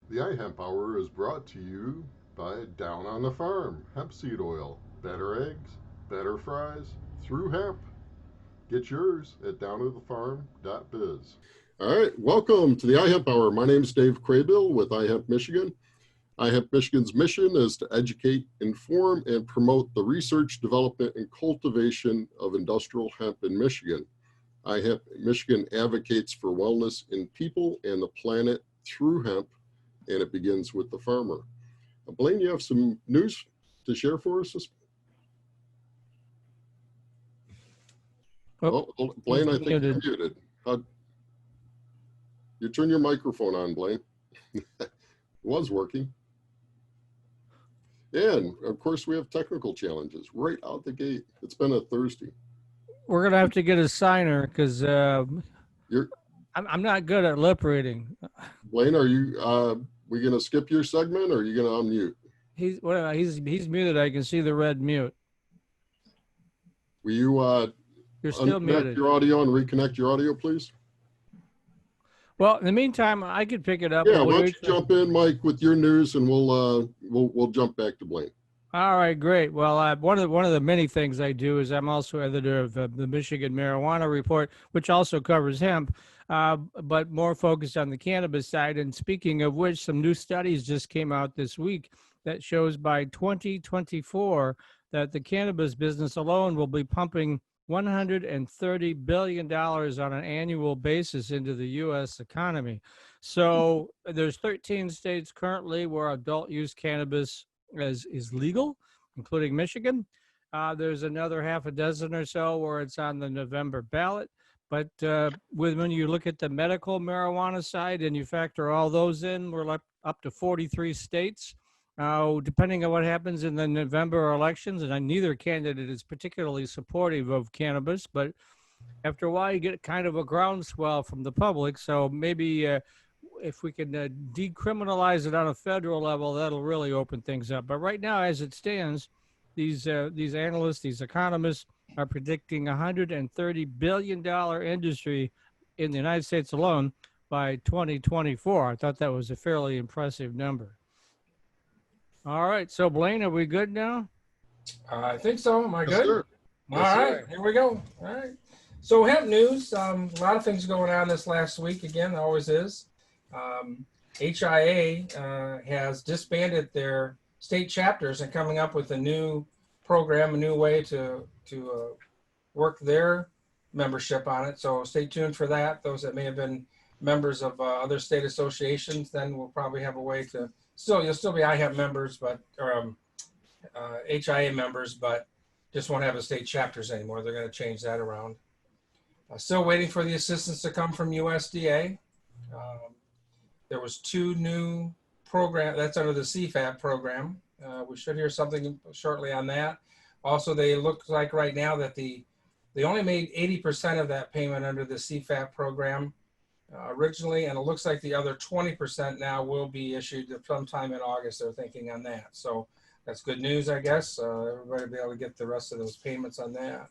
The iHemp Hour is brought to you by Down on the Farm, hemp seed oil. Better eggs, better fries, through hemp. Get yours at downtothefarm.biz. All right, welcome to the iHemp Hour. My name is Dave Craybill with iHemp Michigan. iHemp Michigan's mission is to educate, inform, and promote the research, development, and cultivation of industrial hemp in Michigan. iHemp Michigan advocates for wellness in people and the planet through hemp, and it begins with the farmer. Blaine, you have some news to share for us? Oh, Blaine, he's I think muted. you're muted. You turn your microphone on, Blaine. It was working. And of course, we have technical challenges right out the gate. It's been a Thursday. We're gonna have to get a signer because You're I'm not good at lip reading. Blaine, are you we gonna skip your segment or are you gonna unmute? He's muted. I can see the red mute. Will you You're still unconnect muted. your audio and reconnect your audio, please? Well, in the meantime, I could pick it up. Yeah, While why we don't wait you for. jump in, Mike, with your news, and we'll jump back to Blaine. All right, great. Well, one of the many things I do is I'm also editor of the Michigan Marijuana Report, which also covers hemp, but more focused on the cannabis side. And speaking of which, some new studies just came out this week that shows by 2024 that the cannabis business alone will be pumping $130 billion on an annual basis into the U.S. economy. So there's 13 states currently where adult use cannabis is legal, including Michigan. There's another half a dozen or so where it's on the November ballot. But when you look at the medical marijuana side and you factor all those in, we're up to 43 states. Depending on what happens in the November elections, and neither candidate is particularly supportive of cannabis, but after a while you get kind of a groundswell from the public. So maybe if we can decriminalize it on a federal level, that'll really open things up. But right now, as it stands, these analysts, these economists are predicting $130 billion industry in the United States alone by 2024. I thought that was a fairly impressive number. All right, so Blaine, are we good now? I think so. Am I Yes, good? sir. All Yes, sir. right, here we go. All right. So hemp news. A lot of things going on this last week. Again, there always is. HIA has disbanded their state chapters and coming up with a new program, a new way to work their membership on it. So stay tuned for that. Those that may have been members of other state associations, then we'll probably have a way to you'll still be iHemp members, but HIA members, but just won't have the state chapters anymore. They're going to change that around. Still waiting for the assistance to come from USDA. There was two new program that's under the CFAP program. We should hear something shortly on that. Also, they look like right now that they only made 80% of that payment under the CFAP program originally, and it looks like the other 20% now will be issued sometime in August. They're thinking on that. So that's good news, I guess. Everybody will be able to get the rest of those payments on that.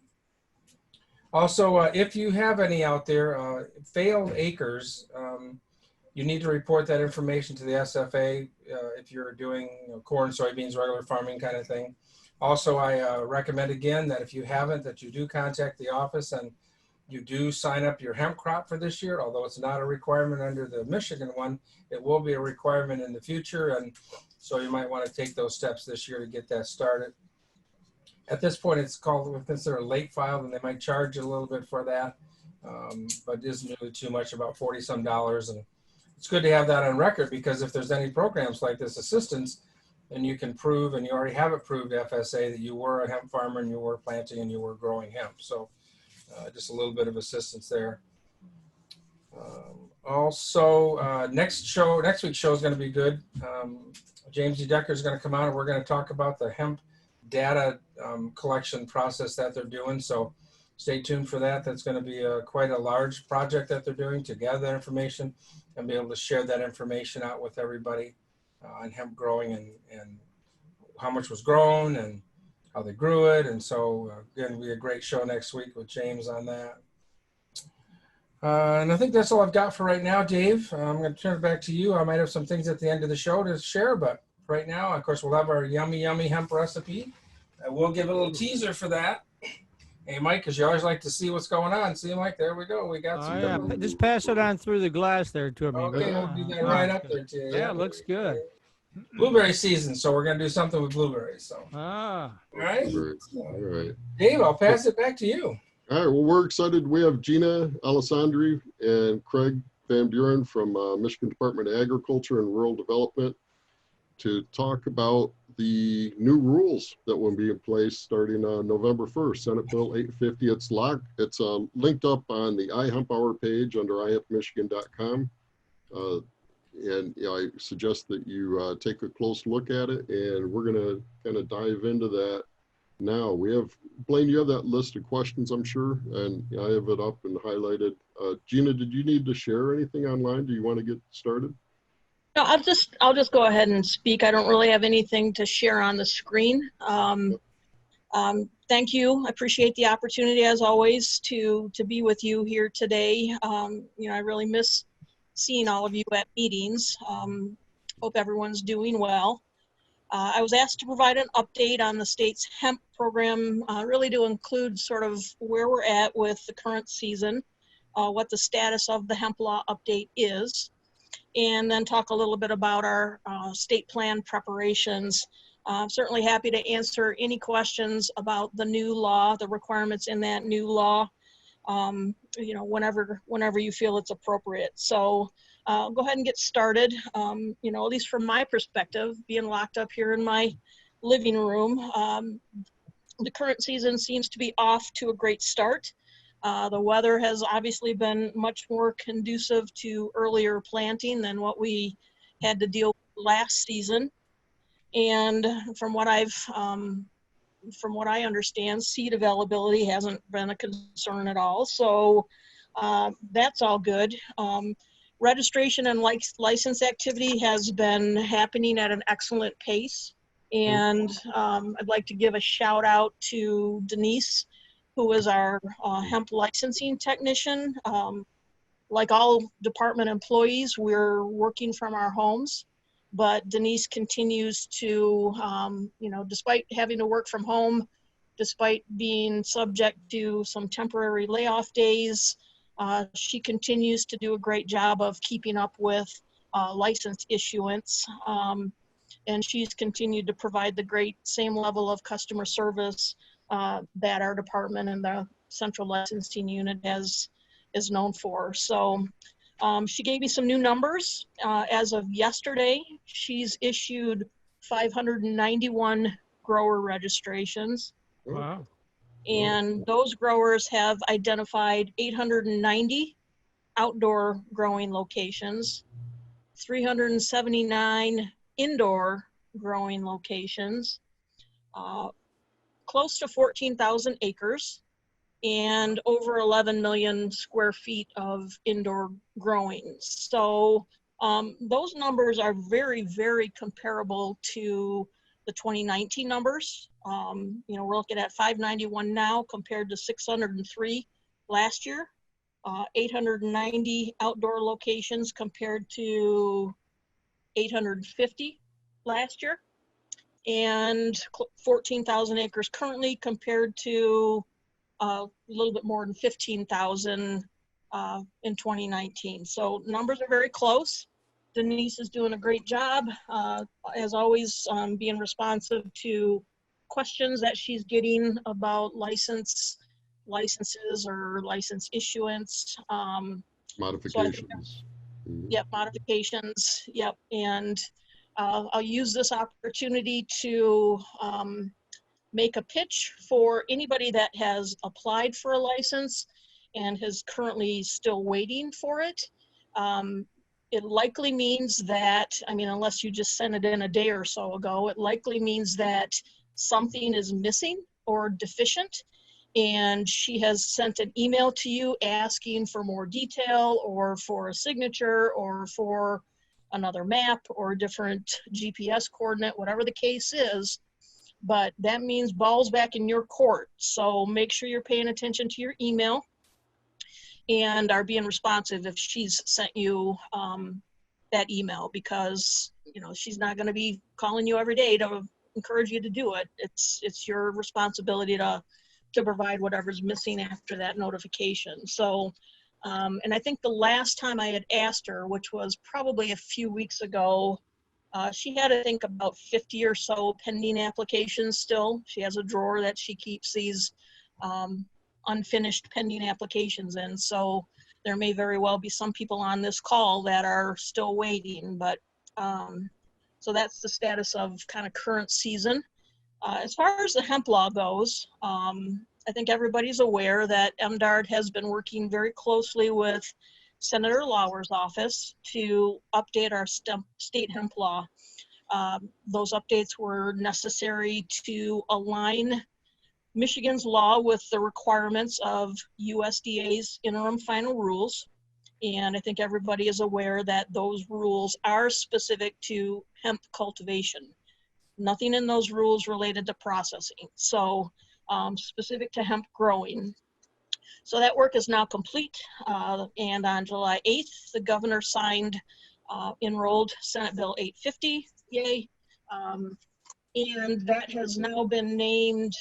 Also, if you have any out there, failed acres, you need to report that information to the SFA if you're doing corn, soybeans, regular farming kind of thing. Also, I recommend again that if you haven't, that you do contact the office and you do sign up your hemp crop for this year. Although it's not a requirement under the Michigan one, it will be a requirement in the future. And so you might want to take those steps this year to get that started. At this point, it's considered a late file, and they might charge you a little bit for that. But it isn't really too much, about 40 some dollars. And it's good to have that on record, because if there's any programs like this assistance, then you can prove, and you already have it proved FSA, that you were a hemp farmer and you were planting and you were growing hemp. So just a little bit of assistance there. Also, next week's show is going to be good. James E. Decker is going to come out, and we're going to talk about the hemp data collection process that they're doing. So stay tuned for that. That's going to be quite a large project that they're doing to gather that information and be able to share that information out with everybody on hemp growing and how much was grown and how they grew it. And so again, it'll be a great show next week with James on that. And I think that's all I've got for right now, Dave. I'm going to turn it back to you. I might have some things at the end of the show to share, but right now, of course, we'll have our yummy, yummy hemp recipe. I will give a little teaser for that. Hey, Mike, because you always like to see what's going on. See, Mike, there we go. We got some. Yeah. Just pass it on through the glass there to me. Okay, we'll do that right up there to you. Yeah, it looks good. Blueberry season, so we're going to do something with blueberries. So. All right. All right. Dave, I'll pass it back to you. All right. Well, we're excited. We have Gina Alessandri and Craig Van Buren from Michigan Department of Agriculture and Rural Development to talk about the new rules that will be in place starting on November 1st. Senate Bill 850. It's linked up on the iHemp Hour page under ihempmichigan.com. And I suggest that you take a close look at it, and we're going to kind of dive into that now. We have, Blaine, you have that list of questions, I'm sure, and I have it up and highlighted. Gina, did you need to share anything online? Do you want to get started? No, I'll just go ahead and speak. I don't really have anything to share on the screen. Thank you. I appreciate the opportunity, as always, to be with you here today. I really miss seeing all of you at meetings. Hope everyone's doing well. I was asked to provide an update on the state's hemp program, really to include sort of where we're at with the current season, what the status of the hemp law update is, and then talk a little bit about our state plan preparations. I'm certainly happy to answer any questions about the new law, the requirements in that new law, whenever you feel it's appropriate. So go ahead and get started. At least from my perspective, being locked up here in my living room, the current season seems to be off to a great start. The weather has obviously been much more conducive to earlier planting than what we had to deal with last season. And from what I understand, seed availability hasn't been a concern at all. So that's all good. Registration and license activity has been happening at an excellent pace. And I'd like to give a shout out to Denise, who is our hemp licensing technician. Like all department employees, we're working from our homes, but Denise continues to, despite having to work from home, despite being subject to some temporary layoff days, she continues to do a great job of keeping up with license issuance. And she's continued to provide the great same level of customer service that our department and the central licensing unit is known for. So she gave me some new numbers. As of yesterday, she's issued 591 grower registrations. Wow. And those growers have identified 890 outdoor growing locations, 379 indoor growing locations, close to 14,000 acres, and over 11 million square feet of indoor growing. So those numbers are very, very comparable to the 2019 numbers. We're looking at 591 now compared to 603 last year, 890 outdoor locations compared to 850 last year, and 14,000 acres currently compared to a little bit more than 15,000 in 2019. So numbers are very close. Denise is doing a great job, as always, being responsive to questions that she's getting about licenses or license issuance. Modifications. Yep, modifications. Yep, and I'll use this opportunity to make a pitch for anybody that has applied for a license and is currently still waiting for it. It likely means that, unless you just sent it in a day or so ago, it likely means that something is missing or deficient, and she has sent an email to you asking for more detail or for a signature or for another map or a different GPS coordinate, whatever the case is. But that means ball's back in your court. So make sure you're paying attention to your email. and are being responsive if she's sent you that email, because she's not going to be calling you every day to encourage you to do it. It's your responsibility to provide whatever's missing after that notification. So, and I think the last time I had asked her, which was probably a few weeks ago, she had, I think, about 50 or so pending applications still. She has a drawer that she keeps these unfinished pending applications in. So there may very well be some people on this call that are still waiting, but so that's the status of kind of current season. As far as the hemp law goes, I think everybody's aware that MDARD has been working very closely with Senator Lauer's office to update our state hemp law. Those updates were necessary to align Michigan's law with the requirements of USDA's interim final rules. And I think everybody is aware that those rules are specific to hemp cultivation. Nothing in those rules related to processing. So specific to hemp growing. So that work is now complete. And on July 8th, the governor signed enrolled Senate Bill 850, yay. And that has now been named,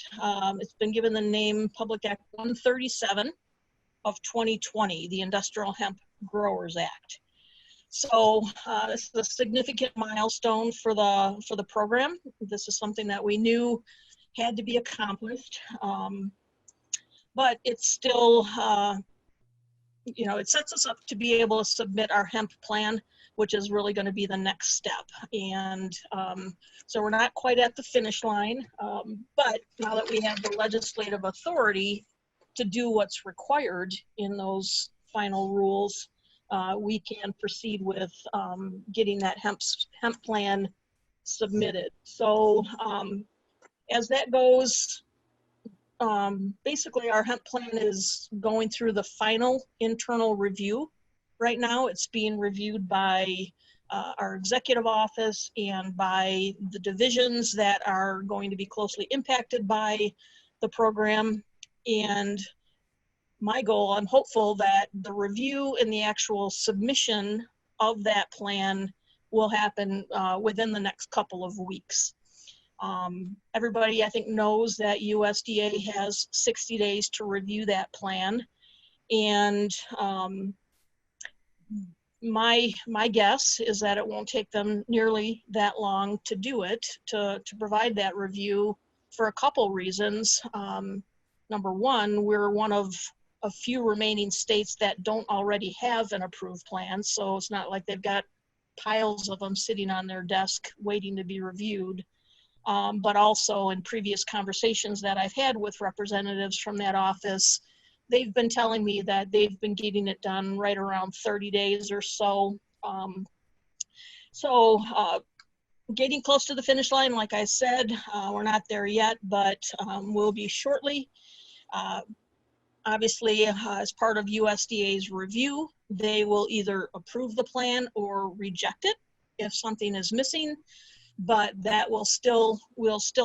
it's been given the name Public Act 137 of 2020, the Industrial Hemp Growers Act. So this is a significant milestone for the program. This is something that we knew had to be accomplished, but it's still, it sets us up to be able to submit our hemp plan, which is really going to be the next step. And so we're not quite at the finish line, but now that we have the legislative authority to do what's required in those final rules, we can proceed with getting that hemp plan submitted. So as that goes, basically our hemp plan is going through the final internal review. Right now it's being reviewed by our executive office and by the divisions that are going to be closely impacted by the program. And my goal, I'm hopeful that the review and the actual submission of that plan will happen within the next couple of weeks. Everybody, I think, knows that USDA has 60 days to review that plan. And my guess is that it won't take them nearly that long to do it, to provide that review, for a couple reasons. Number one, we're one of a few remaining states that don't already have an approved plan. So it's not like they've got piles of them sitting on their desk waiting to be reviewed. But also in previous conversations that I've had with representatives from that office, they've been telling me that they've been getting it done right around 30 days or so. Getting close to the finish line, like I said, we're not there yet, but we'll be shortly. Obviously, as part of USDA's review, they will either approve the plan or reject it if something is missing. But that we'll still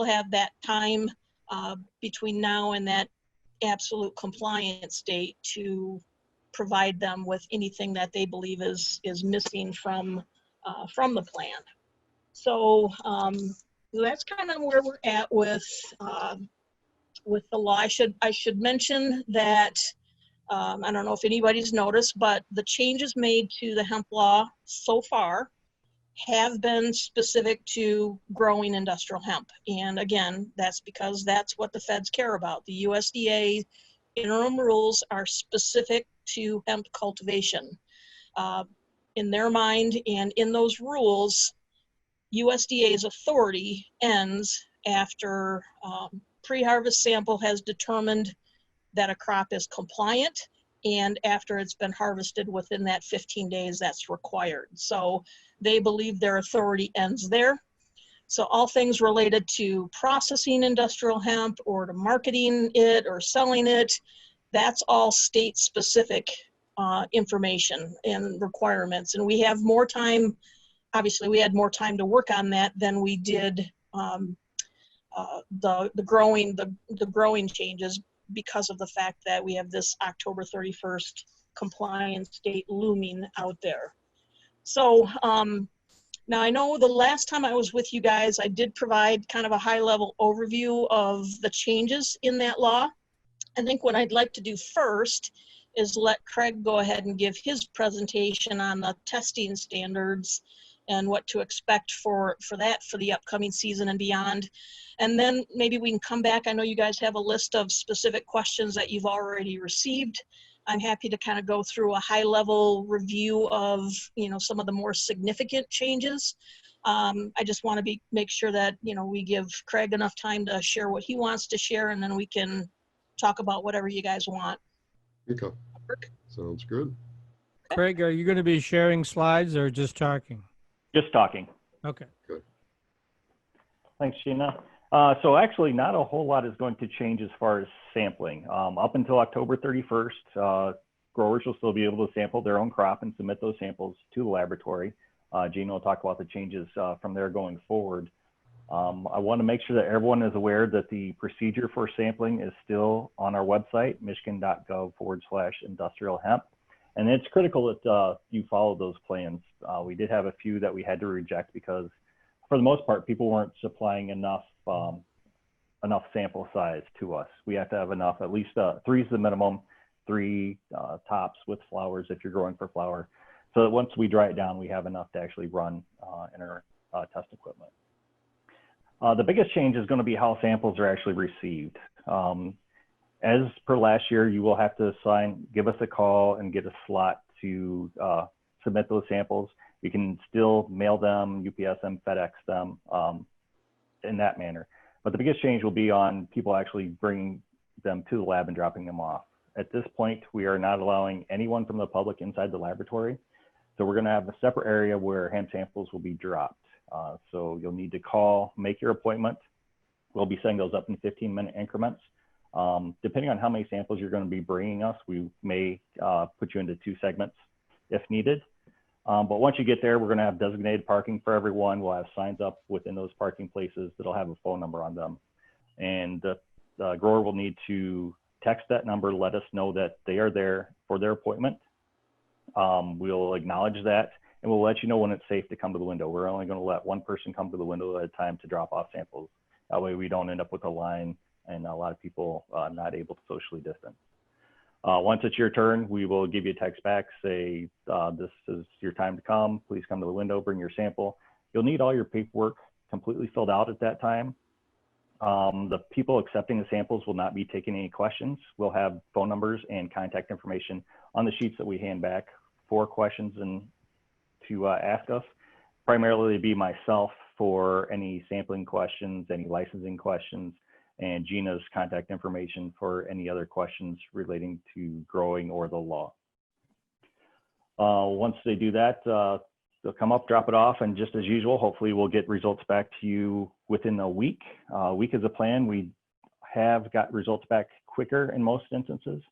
have that time between now and that absolute compliance date to provide them with anything that they believe is missing from the plan. So that's kind of where we're at with the law. I should mention that I don't know if anybody's noticed, but the changes made to the hemp law so far have been specific to growing industrial hemp. And again, that's because that's what the feds care about. The USDA interim rules are specific to hemp cultivation. In their mind and in those rules, USDA's authority ends after pre-harvest sample has determined that a crop is compliant and after it's been harvested within that 15 days that's required. So they believe their authority ends there. So all things related to processing industrial hemp or to marketing it or selling it, that's all state specific information and requirements. And we have more time, obviously we had more time to work on that than we did the growing changes, because of the fact that we have this October 31st compliance date looming out there. So now I know the last time I was with you guys, I did provide kind of a high-level overview of the changes in that law. I think what I'd like to do first is let Craig go ahead and give his presentation on the testing standards and what to expect for that for the upcoming season and beyond. And then maybe we can come back. I know you guys have a list of specific questions that you've already received. I'm happy to kind of go through a high-level review of, you know, some of the more significant changes. I just want to make sure that, you know, we give Craig enough time to share what he wants to share, and then we can talk about whatever you guys want. Okay. Sounds good. Craig, are you going to be sharing slides or just talking? Just talking. Okay. Good. Thanks, Gina. So actually, not a whole lot is going to change as far as sampling. Up until October 31st, growers will still be able to sample their own crop and submit those samples to the laboratory. Gina will talk about the changes from there going forward. I want to make sure that everyone is aware that the procedure for sampling is still on our website, michigan.gov/industrial hemp. And it's critical that you follow those plans. We did have a few that we had to reject because, for the most part, people weren't supplying enough sample size to us. We have to have enough, at least 3 is the minimum, 3 tops with flowers if you're growing for flower, so that once we dry it down, we have enough to actually run in our test equipment. The biggest change is going to be how samples are actually received. As per last year, you will have to give us a call and get a slot to submit those samples. You can still mail them, UPS them, FedEx them in that manner. But the biggest change will be on people actually bringing them to the lab and dropping them off. At this point, we are not allowing anyone from the public inside the laboratory. So we're going to have a separate area where hemp samples will be dropped. So you'll need to call, make your appointment. We'll be setting those up in 15-minute increments. Depending on how many samples you're going to be bringing us, we may put you into 2 segments if needed. But once you get there, we're going to have designated parking for everyone. We'll have signs up within those parking places that'll have a phone number on them. And the grower will need to text that number, let us know that they are there for their appointment. We'll acknowledge that, and we'll let you know when it's safe to come to the window. We're only going to let one person come to the window at a time to drop off samples. That way we don't end up with a line and a lot of people not able to socially distance. Once it's your turn, we will give you a text back, say, this is your time to come. Please come to the window, bring your sample. You'll need all your paperwork completely filled out at that time. The people accepting the samples will not be taking any questions. We'll have phone numbers and contact information on the sheets that we hand back for questions and to ask us. Primarily it'd be myself for any sampling questions, any licensing questions, and Gina's contact information for any other questions relating to growing or the law. Once they do that, they'll come up, drop it off, and just as usual, hopefully we'll get results back to you within a week. A week is a plan. We have got results back quicker in most instances,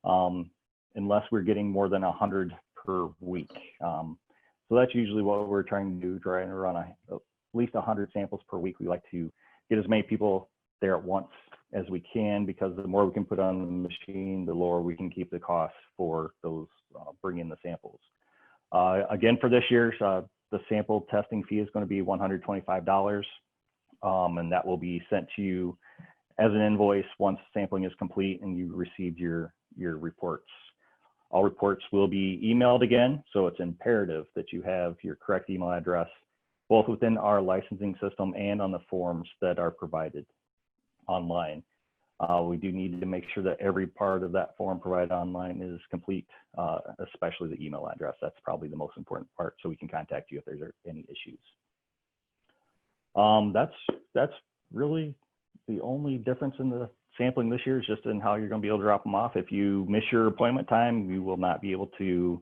unless we're getting more than 100 per week. So that's usually what we're trying to do, trying to run at least 100 samples per week. We like to get as many people there at once as we can, because the more we can put on the machine, the lower we can keep the costs for those bringing the samples. Again, for this year, the sample testing fee is going to be $125, and that will be sent to you as an invoice once sampling is complete and you received your reports. All reports will be emailed again, so it's imperative that you have your correct email address, both within our licensing system and on the forms that are provided online. We do need to make sure that every part of that form provided online is complete, especially the email address. That's probably the most important part, so we can contact you if there's any issues. That's really the only difference in the sampling this year, is just in how you're going to be able to drop them off. If you miss your appointment time, you will not be able to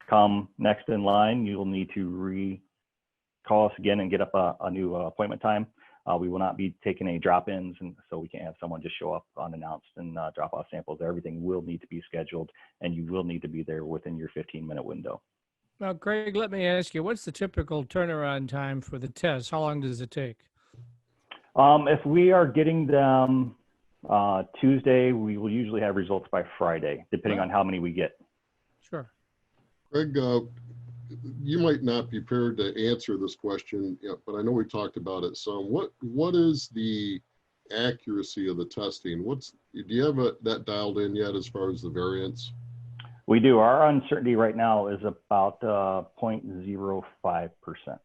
come next in line. You will need to call us again and get up a new appointment time. We will not be taking any drop-ins, and so we can't have someone just show up unannounced and drop off samples. Everything will need to be scheduled, and you will need to be there within your 15-minute window. Now, Craig, let me ask you, what's the typical turnaround time for the test? How long does it take? If we are getting them Tuesday, we will usually have results by Friday, depending on how many we get. Greg, you might not be prepared to answer this question yet, but I know we talked about it some. What is the accuracy of the testing? Do you have that dialed in yet as far as the variance? We do. Our uncertainty right now is about 0.05%.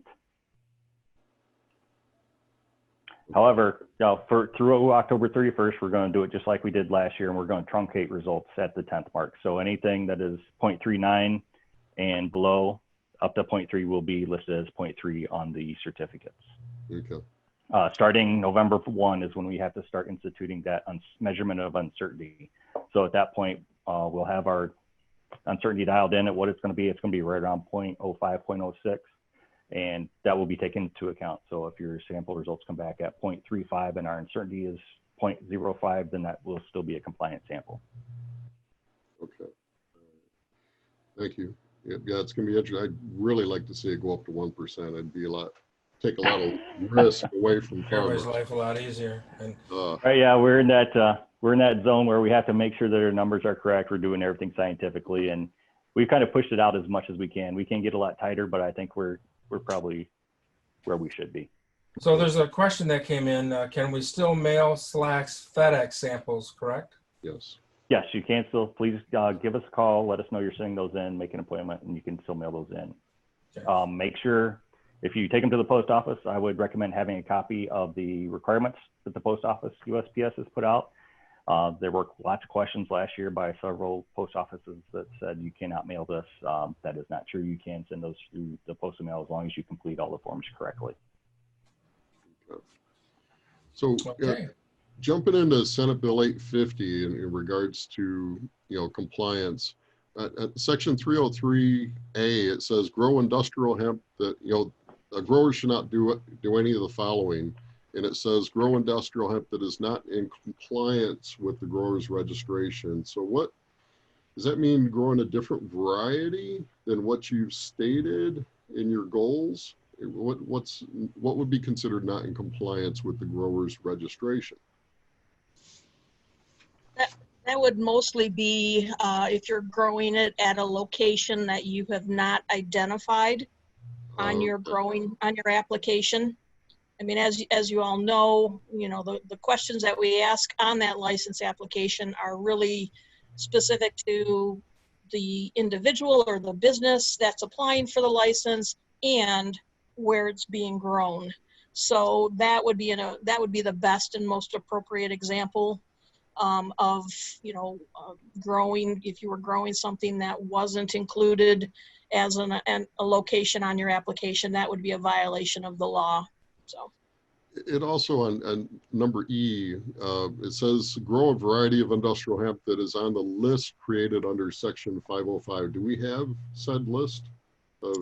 However, through October 31st, we're going to do it just like we did last year, and we're going to truncate results at the 10th mark. So anything that is 0.39 and below, up to 0.3 will be listed as 0.3 on the certificates. Okay. Starting November 1 is when we have to start instituting that measurement of uncertainty. So at that point, we'll have our uncertainty dialed in at what it's going to be. It's going to be right around 0.05, 0.06, and that will be taken into account. So if your sample results come back at 0.35 and our uncertainty is 0.05, then that will still be a compliant sample. Okay. Thank you. Yeah, it's going to be interesting. I'd really like to see it go up to 1%. It'd take a lot of risk away from farmers. Everybody's life a lot easier. And right, yeah, we're in that zone where we have to make sure that our numbers are correct. We're doing everything scientifically, and we've kind of pushed it out as much as we can. We can get a lot tighter, but I think we're probably where we should be. so there's a question that came in. Can we still mail /FedEx samples, correct? Yes. Yes, you can still. Please give us a call. Let us know you're sending those in. Make an appointment, and you can still mail those in. Okay. Make sure if you take them to the post office, I would recommend having a copy of the requirements that the post office USPS has put out. There were lots of questions last year by several post offices that said you cannot mail this. That is not true. You can send those through the postal mail as long as you complete all the forms correctly. So Okay. jumping into Senate Bill 850 in regards to compliance, Section 303A, it says grow industrial hemp that a grower should not do any of the following. And it says grow industrial hemp that is not in compliance with the grower's registration. So what does that mean? Growing a different variety than what you've stated in your goals? What would be considered not in compliance with the grower's registration? That would mostly be if you're growing it at a location that you have not identified on your application. I mean, as you all know, the questions that we ask on that license application are really specific to the individual or the business that's applying for the license and where it's being grown. So that would be the best and most appropriate example of growing. If you were growing something that wasn't included as a location on your application, that would be a violation of the law. So it also on number E, it says grow a variety of industrial hemp that is on the list created under Section 505. Do we have said list of?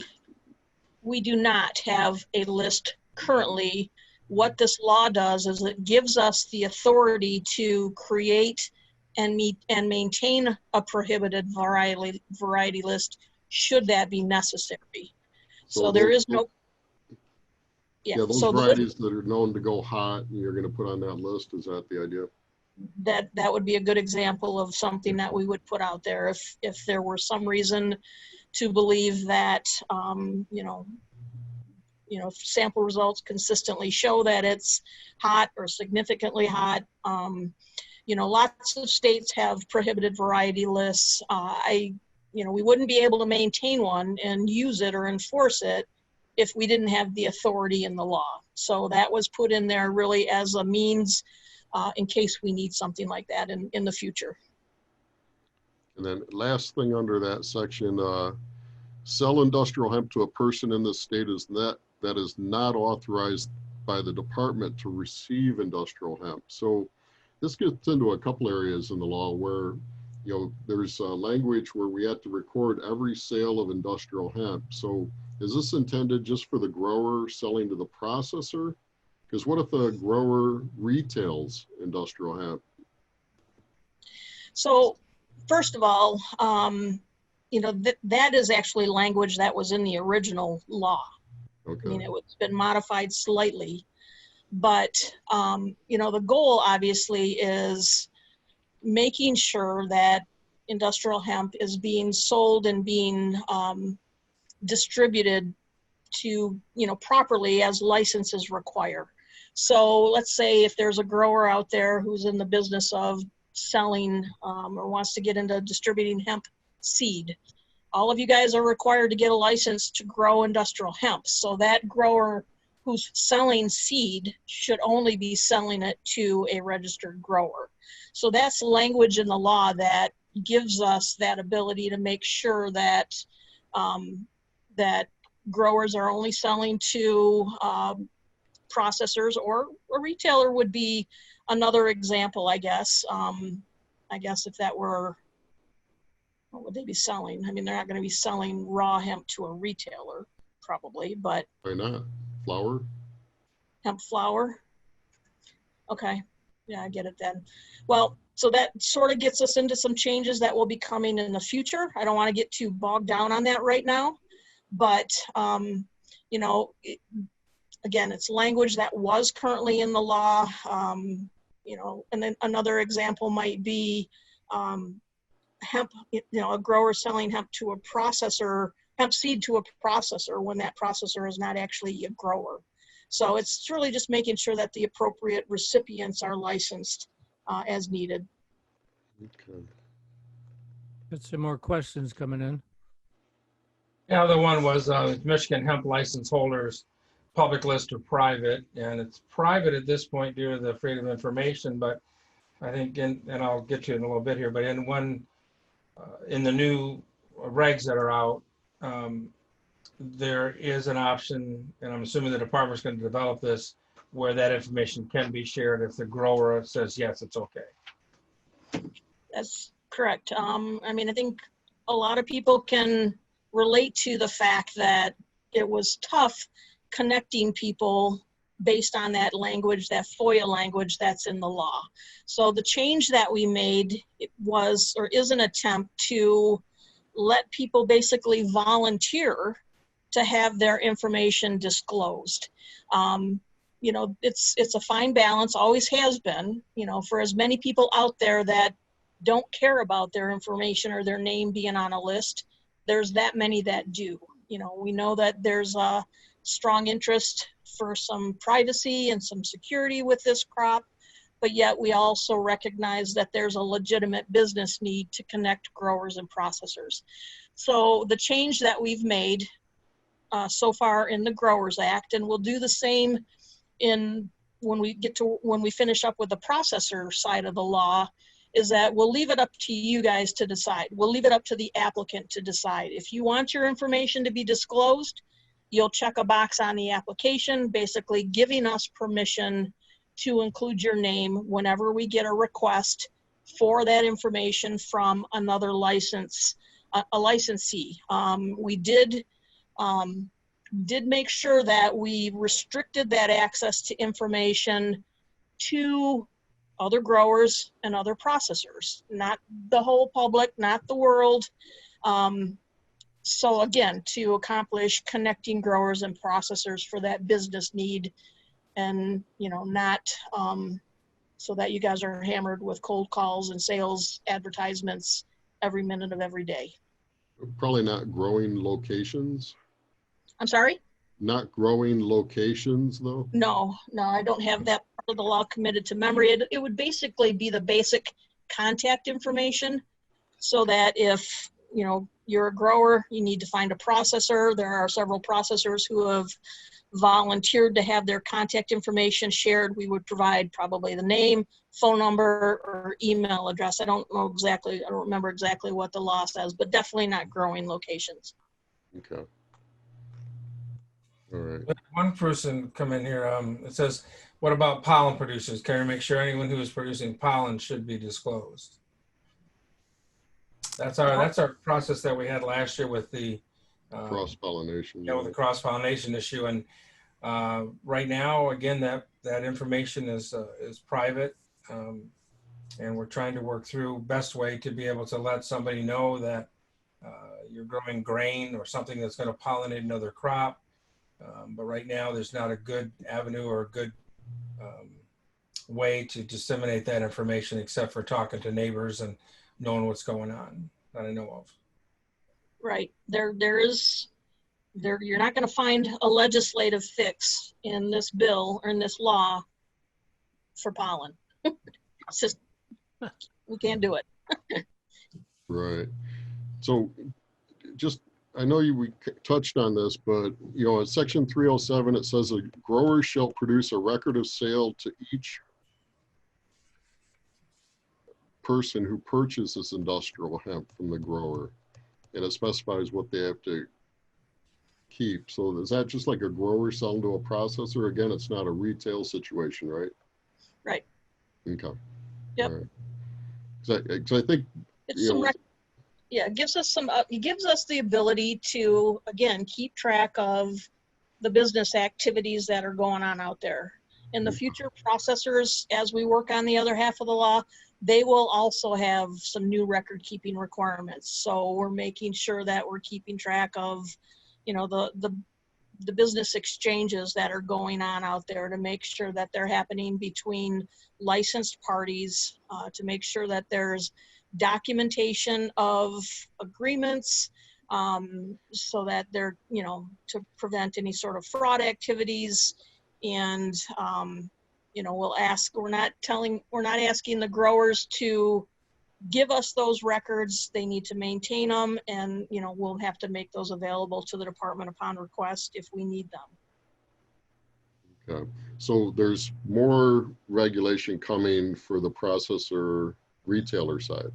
We do not have a list currently. What this law does is it gives us the authority to create and maintain a prohibited variety list should that be necessary. So there is no. Yeah, those varieties that are known to go hot and you're going to put on that list, is that the idea? That would be a good example of something that we would put out there if there were some reason to believe that sample results consistently show that it's hot or significantly hot. Lots of states have prohibited variety lists. We wouldn't be able to maintain one and use it or enforce it if we didn't have the authority in the law. So that was put in there really as a means in case we need something like that in the future. And then last thing under that section, sell industrial hemp to a person in the state that is not authorized by the department to receive industrial hemp. So this gets into a couple areas in the law where there's language where we have to record every sale of industrial hemp. So is this intended just for the grower selling to the processor? Because what if a grower retails industrial hemp? So first of all, that is actually language that was in the original law. Okay. I mean, it's been modified slightly, but the goal obviously is making sure that industrial hemp is being sold and being distributed to, properly as licenses require. So let's say if there's a grower out there who's in the business of selling or wants to get into distributing hemp seed, all of you guys are required to get a license to grow industrial hemp. So that grower who's selling seed should only be selling it to a registered grower. So that's language in the law that gives us that ability to make sure that that growers are only selling to processors, or a retailer would be another example, I guess. I guess if that were, what would they be selling? I mean, they're not going to be selling raw hemp to a retailer, probably, but. Why not? Flour? Hemp flour? Okay, yeah, I get it then. Well, so that sort of gets us into some changes that will be coming in the future. I don't want to get too bogged down on that right now, but, again, it's language that was currently in the law, and then another example might be hemp, a grower selling hemp to a processor, hemp seed to a processor when that processor is not actually a grower. So it's really just making sure that the appropriate recipients are licensed as needed. Okay. Got some more questions coming in. The other one was Michigan hemp license holders, public list or private, and it's private at this point due to the freedom of information. But I think, and I'll get to it in a little bit here, but in the new regs that are out, there is an option, and I'm assuming the department's going to develop this, where that information can be shared if the grower says yes, it's okay. That's correct. I mean, I think a lot of people can relate to the fact that it was tough connecting people based on that language, that FOIA language that's in the law. So the change that we made was, or is, an attempt to let people basically volunteer to have their information disclosed. It's a fine balance, always has been, for as many people out there that don't care about their information or their name being on a list, there's that many that do. We know that there's a strong interest for some privacy and some security with this crop, but yet we also recognize that there's a legitimate business need to connect growers and processors. So the change that we've made so far in the Growers Act, and we'll do the same when we finish up with the processor side of the law, is that we'll leave it up to you guys to decide. We'll leave it up to the applicant to decide. If you want your information to be disclosed, you'll check a box on the application, basically giving us permission to include your name whenever we get a request for that information from another a licensee. We did make sure that we restricted that access to information to other growers and other processors, not the whole public, not the world. So again, to accomplish connecting growers and processors for that business need, and not so that you guys are hammered with cold calls and sales advertisements every minute of every day. Probably not growing locations. I'm sorry? Not growing locations, though? No, I don't have that part of the law committed to memory. It would basically be the basic contact information, so that if, you're a grower, you need to find a processor. There are several processors who have volunteered to have their contact information shared. We would provide probably the name, phone number, or email address. I don't remember exactly what the law says, but definitely not growing locations. Okay. All right. One person come in here, it says, what about pollen producers? Can we make sure anyone who is producing pollen should be disclosed? That's our process that we had last year with the cross-pollination. Yeah, with the cross-pollination issue. And right now, again, that information is private, and we're trying to work through best way to be able to let somebody know that you're growing grain or something that's going to pollinate another crop. But right now, there's not a good avenue or a good way to disseminate that information except for talking to neighbors and knowing what's going on that I know of. Right. You're not going to find a legislative fix in this bill or in this law for pollen. It's just, we can't do it. Right. So just, I know we touched on this, but in section 307, it says a grower shall produce a record of sale to each person who purchases industrial hemp from the grower. And it specifies what they have to keep. So is that just like a grower selling to a processor? Again, it's not a retail situation, right? Right. Okay. Yep. All right. Because I think it's some it gives us the ability to, again, keep track of the business activities that are going on out there. In the future, processors, as we work on the other half of the law, they will also have some new record keeping requirements. So we're making sure that we're keeping track of, the business exchanges that are going on out there, to make sure that they're happening between licensed parties, to make sure that there's documentation of agreements, so that they're, to prevent any sort of fraud activities. And, we're not asking the growers to give us those records. They need to maintain them, and, we'll have to make those available to the department upon request if we need them. Okay. So there's more regulation coming for the processor retailer side.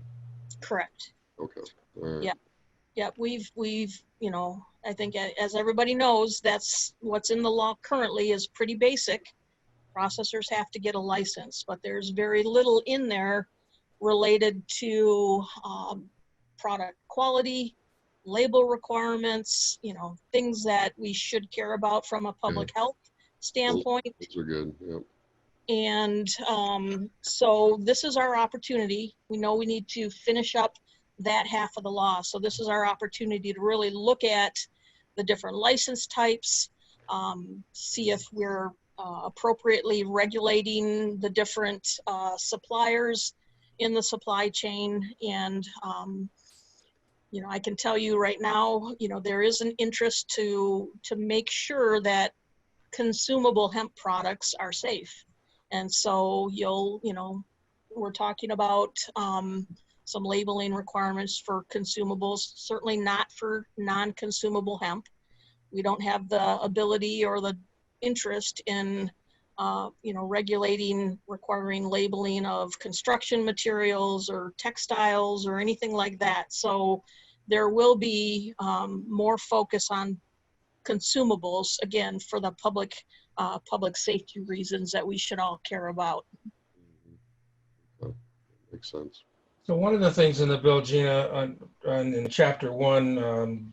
Correct. Okay. All right. Yeah. Yeah. We've, I think, as everybody knows, that's what's in the law currently is pretty basic. Processors have to get a license, but there's very little in there related to product quality, label requirements, things that we should care about from a public health standpoint. Those are good. Yep. And so this is our opportunity. We know we need to finish up that half of the law. So this is our opportunity to really look at the different license types, see if we're appropriately regulating the different suppliers in the supply chain. And, I can tell you right now, there is an interest to make sure that consumable hemp products are safe. And so we're talking about some labeling requirements for consumables, certainly not for non-consumable hemp. We don't have the ability or the interest in requiring labeling of construction materials or textiles or anything like that. So there will be more focus on consumables, again, for the public safety reasons that we should all care about. Makes sense. So one of the things in the bill, Gina, in chapter 1,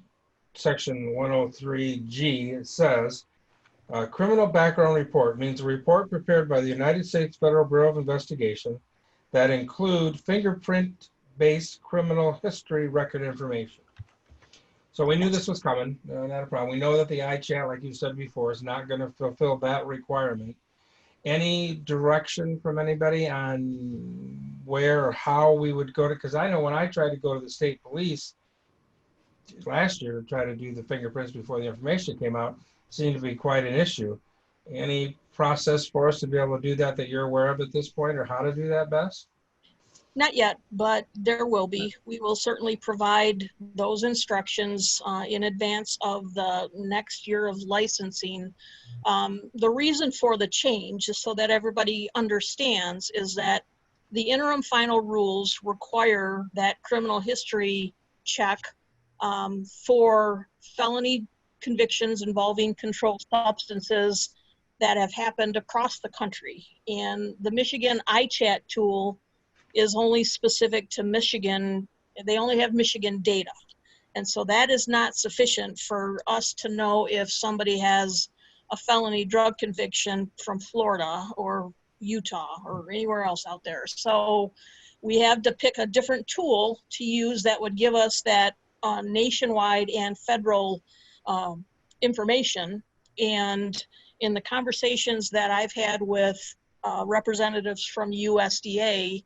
section 103G, it says, criminal background report means a report prepared by the United States Federal Bureau of Investigation that include fingerprint-based criminal history record information. So we knew this was coming, not a problem. We know that the iChat, like you said before, is not going to fulfill that requirement. Any direction from anybody on where or how we would go to? Because I know when I tried to go to the state police last year to try to do the fingerprints before the information came out, seemed to be quite an issue. Any process for us to be able to do that you're aware of at this point, or how to do that best? Not yet, but there will be. We will certainly provide those instructions in advance of the next year of licensing. The reason for the change is so that everybody understands is that the interim final rules require that criminal history check for felony convictions involving controlled substances that have happened across the country. And the Michigan iChat tool is only specific to Michigan. They only have Michigan data. And so that is not sufficient for us to know if somebody has a felony drug conviction from Florida or Utah or anywhere else out there. So we have to pick a different tool to use that would give us that nationwide and federal information. And in the conversations that I've had with representatives from USDA,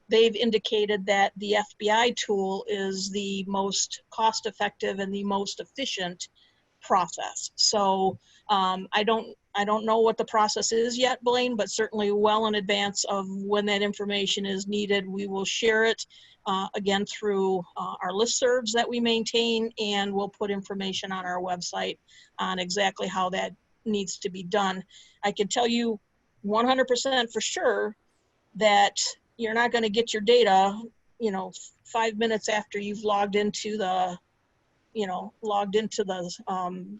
they've indicated that the FBI tool is the most cost-effective and the most efficient process. So I don't know what the process is yet, Blaine, but certainly well in advance of when that information is needed, we will share it again through our listservs that we maintain, and we'll put information on our website on exactly how that needs to be done. I can tell you 100% for sure that you're not going to get your data, 5 minutes after you've logged into the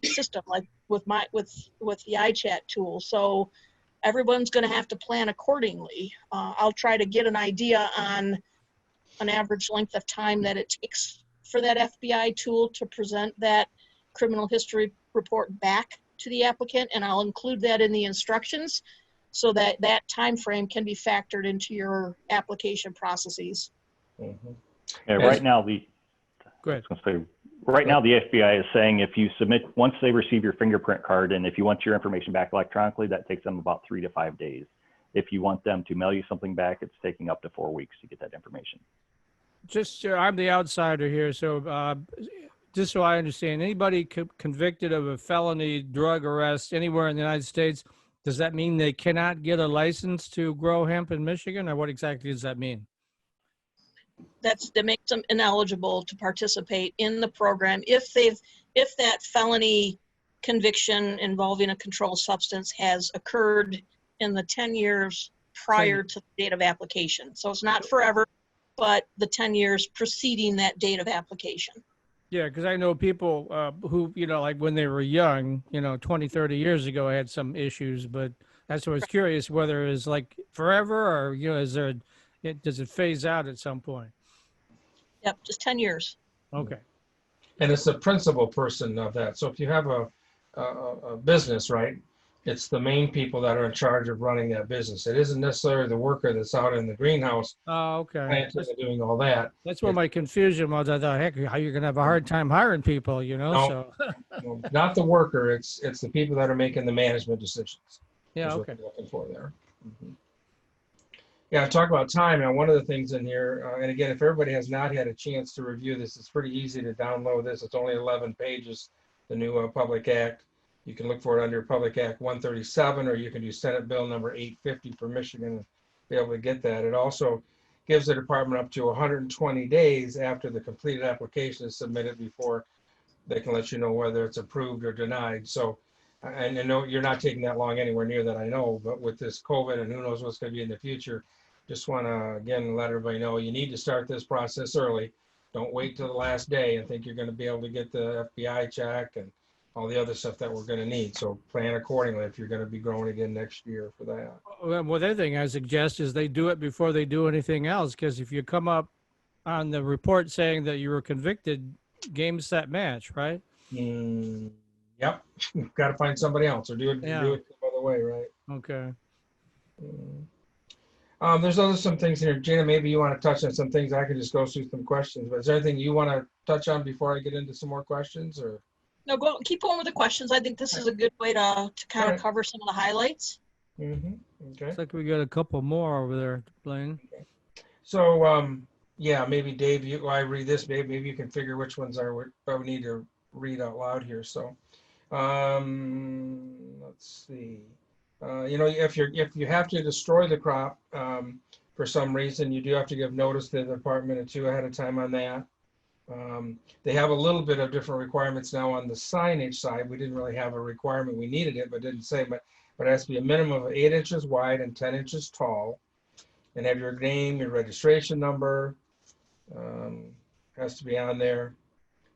system, like with the iChat tool. So everyone's going to have to plan accordingly. I'll try to get an idea on an average length of time that it takes for that FBI tool to present that criminal history report back to the applicant, and I'll include that in the instructions so that that time frame can be factored into your application processes. Mm-hmm. Yeah, right now right now the FBI is saying if you submit, once they receive your fingerprint card, and if you want your information back electronically, that takes them about 3 to 5 days. If you want them to mail you something back, it's taking up to 4 weeks to get that information. Just, I'm the outsider here, so just so I understand, anybody convicted of a felony drug arrest anywhere in the United States, does that mean they cannot get a license to grow hemp in Michigan, or what exactly does that mean? That makes them ineligible to participate in the program if that felony conviction involving a controlled substance has occurred in the 10 years prior to the date of application. So it's not forever, but the 10 years preceding that date of application. Yeah, because I know people who, like when they were young, 20, 30 years ago, had some issues, but that's what I was curious whether it's like forever or, does it phase out at some point? Yep, just 10 years. Okay. And it's the principal person of that. So if you have a business, right, it's the main people that are in charge of running that business. It isn't necessarily the worker that's out in the greenhouse. Oh, okay. Planting and doing all that. That's where my confusion was. I thought, heck, how you're going to have a hard time hiring people, No, so. no, not the worker. It's the people that are making the management decisions. Yeah, That's okay. what we're looking for there. Mm-hmm. Yeah, talk about time. Now, one of the things in here, and again, if everybody has not had a chance to review this, it's pretty easy to download this. It's only 11 pages, the new Public Act. You can look for it under Public Act 137, or you can do Senate Bill number 850 for Michigan and be able to get that. It also gives the department up to 120 days after the completed application is submitted before they can let you know whether it's approved or denied. So, and I know you're not taking that long anywhere near that, I know, but with this COVID and who knows what's going to be in the future, just want to, again, let everybody know you need to start this process early. Don't wait till the last day and think you're going to be able to get the FBI check and all the other stuff that we're going to need. So plan accordingly if you're going to be growing again next year for that. Well, the other thing I suggest is they do it before they do anything else, because if you come up on the report saying that you were convicted, game, set, match, right? Yep. You've got to find somebody else or do it some other way, right? Okay. There's some things here. Gina, maybe you want to touch on some things. I can just go through some questions, but is there anything you want to touch on before I get into some more questions? Or no, keep going with the questions. I think this is a good way to kind of cover some of the highlights. Mm-hmm. Okay. Looks like we got a couple more over there, Blaine. Okay. So, yeah, maybe Dave, I read this, maybe you can figure which ones are what we need to read out loud here. So, let's see. If you have to destroy the crop for some reason, you do have to give notice to the department or two ahead of time on that. They have a little bit of different requirements now on the signage side. We didn't really have a requirement. We needed it, but didn't say, but it has to be a minimum of 8 inches wide and 10 inches tall, and have your name, your registration number, has to be on there.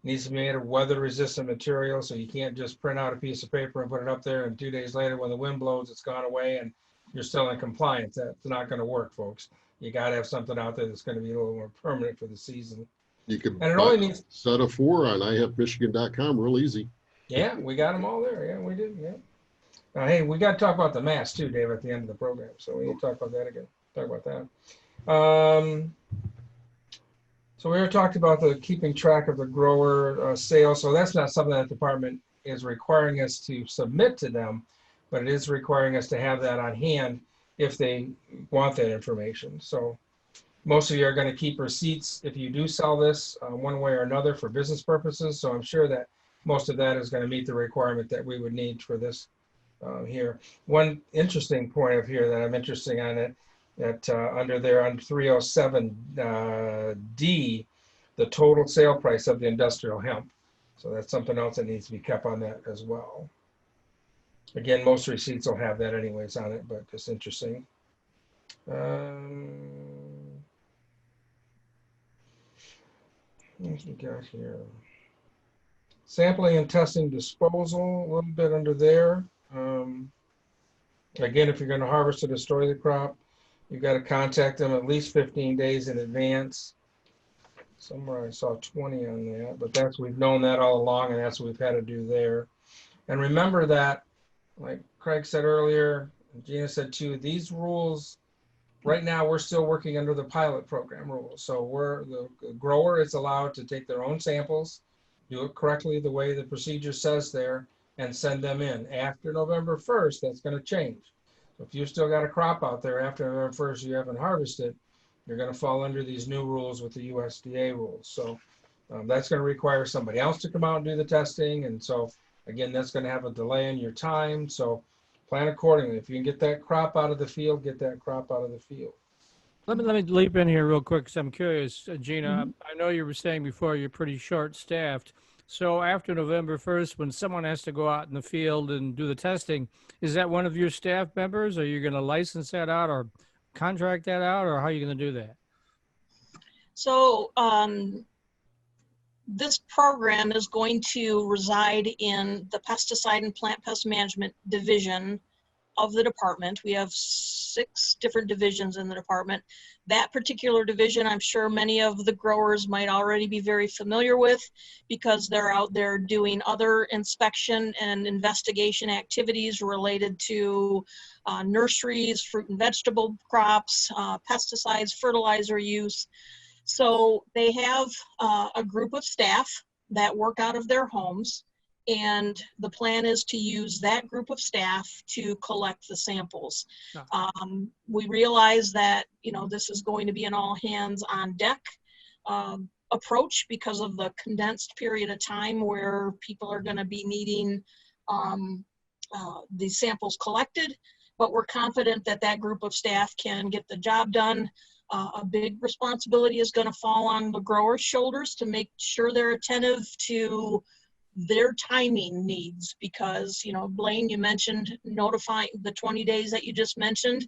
Needs to be made of weather-resistant material, so you can't just print out a piece of paper and put it up there, and 2 days later when the wind blows, it's gone away and you're still in compliance. That's not going to work, folks. You got to have something out there that's going to be a little more permanent for the season. You can and it only means set of 4 on ihempmichigan.com, real easy. Yeah, we got them all there. Yeah, we did. Yeah. Hey, we got to talk about the mask too, Dave, at the end of the program. So we need to talk about that again. Talk about that. So we were talking about the keeping track of the grower sales. So that's not something that the department is requiring us to submit to them, but it is requiring us to have that on hand if they want that information. So most of you are going to keep receipts if you do sell this one way or another for business purposes. So I'm sure that most of that is going to meet the requirement that we would need for this here. One interesting point of here that I'm interested on it, that under there on 307D, the total sale price of the industrial hemp. So that's something else that needs to be kept on that as well. Again, most receipts will have that anyways on it, but just interesting. What we got here? Sampling and testing disposal, a little bit under there. Again, if you're going to harvest or destroy the crop, you've got to contact them at least 15 days in advance. Somewhere I saw 20 on that, but we've known that all along, and that's what we've had to do there. And remember that, like Craig said earlier, and Gina said too, these rules, right now we're still working under the pilot program rules. So the grower is allowed to take their own samples, do it correctly the way the procedure says there, and send them in. After November 1st, that's going to change. So if you've still got a crop out there after November 1st you haven't harvested, you're going to fall under these new rules with the USDA rules. So that's going to require somebody else to come out and do the testing. And so, again, that's going to have a delay in your time. So plan accordingly. If you can get that crop out of the field, get that crop out of the field. Let me leap in here real quick because I'm curious, Gina. I know you were saying before you're pretty short-staffed. So after November 1st, when someone has to go out in the field and do the testing, is that one of your staff members? Are you going to license that out or contract that out, or how are you going to do that? So this program is going to reside in the pesticide and plant pest management division of the department. We have 6 different divisions in the department. That particular division, I'm sure many of the growers might already be very familiar with because they're out there doing other inspection and investigation activities related to nurseries, fruit and vegetable crops, pesticides, fertilizer use. So they have a group of staff that work out of their homes, and the plan is to use that group of staff to collect the samples. We realize that, this is going to be an all hands on deck approach because of the condensed period of time where people are going to be needing these samples collected, but we're confident that that group of staff can get the job done. A big responsibility is going to fall on the growers' shoulders to make sure they're attentive to their timing needs because, Blaine, you mentioned notifying the 20 days that you just mentioned.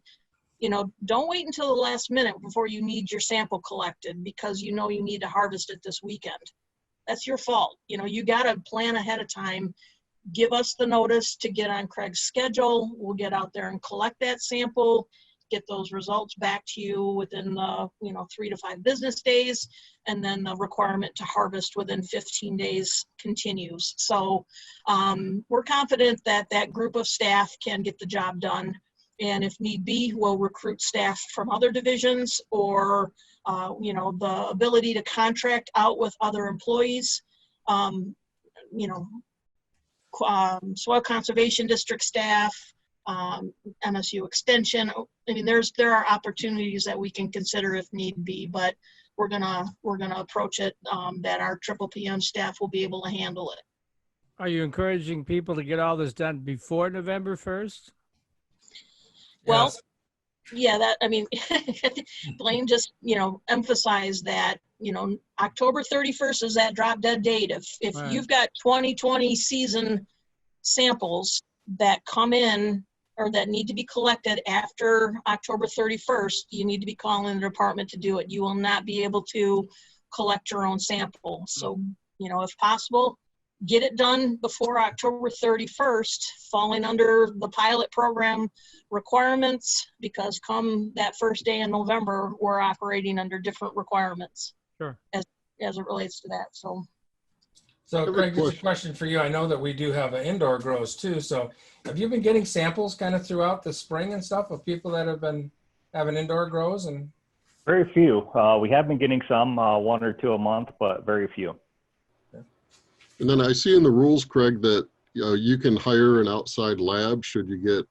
Don't wait until the last minute before you need your sample collected because you need to harvest it this weekend. That's your fault. You got to plan ahead of time. Give us the notice to get on Craig's schedule. We'll get out there and collect that sample, get those results back to you within 3 to 5 business days, and then the requirement to harvest within 15 days continues. So we're confident that that group of staff can get the job done, and if need be, we'll recruit staff from other divisions or the ability to contract out with other employees. Soil Conservation District staff, MSU Extension. I mean, there are opportunities that we can consider if need be, but we're gonna approach it that our triple PM staff will be able to handle it. Are you encouraging people to get all this done before November 1st? Well, yeah, Blaine just, emphasized that, October 31st is that drop dead date. If Right. You've got 2020 season samples that come in or that need to be collected after October 31st, you need to be calling the department to do it. You will not be able to collect your own sample. So, if possible, get it done before October 31st, falling under the pilot program requirements, because come that first day in November, we're operating under different requirements. Sure. As it relates to that. So Craig, just a question for you. I know that we do have indoor grows too. So have you been getting samples kind of throughout the spring and stuff of people that have been having indoor grows? And very few. We have been getting some, 1 or 2 a month, but very few. And then I see in the rules, Craig, that you can hire an outside lab should you get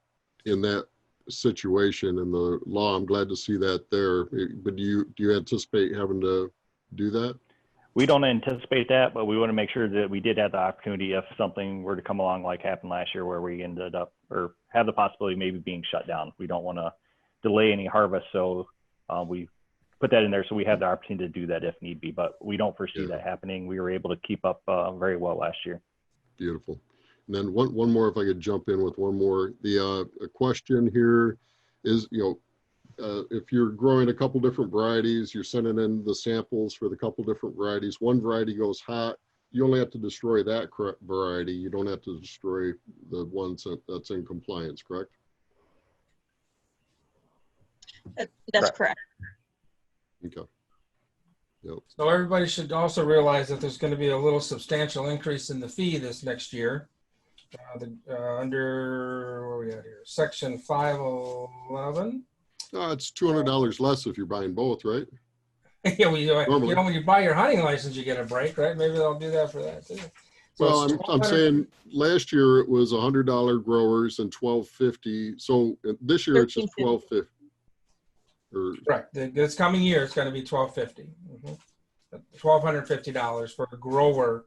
in that situation in the law. I'm glad to see that there. But do you anticipate having to do that? We don't anticipate that, but we want to make sure that we did have the opportunity if something were to come along like happened last year where we ended up or have the possibility of maybe being shut down. We don't want to delay any harvest, so we put that in there so we have the opportunity to do that if need be, but we don't foresee that happening. We were able to keep up very well last year. Beautiful. And then one more, if I could jump in with one more. The question here is, if you're growing a couple different varieties, you're sending in the samples for the couple different varieties. One variety goes hot, you only have to destroy that variety. You don't have to destroy the ones that's in compliance, correct? That's correct. Okay. Yep. So everybody should also realize that there's going to be a little substantial increase in the fee this next year. Under, where are we at here? Section 511. It's $200 less if you're buying both, right? Yeah, when you buy your hunting license, you get a break, right? Maybe they'll do that for that too. So well, I'm saying last year it was $100 growers and $12.50. So this year it's just $12.50. Correct. This coming year it's going to be $12.50. $1,250 for a grower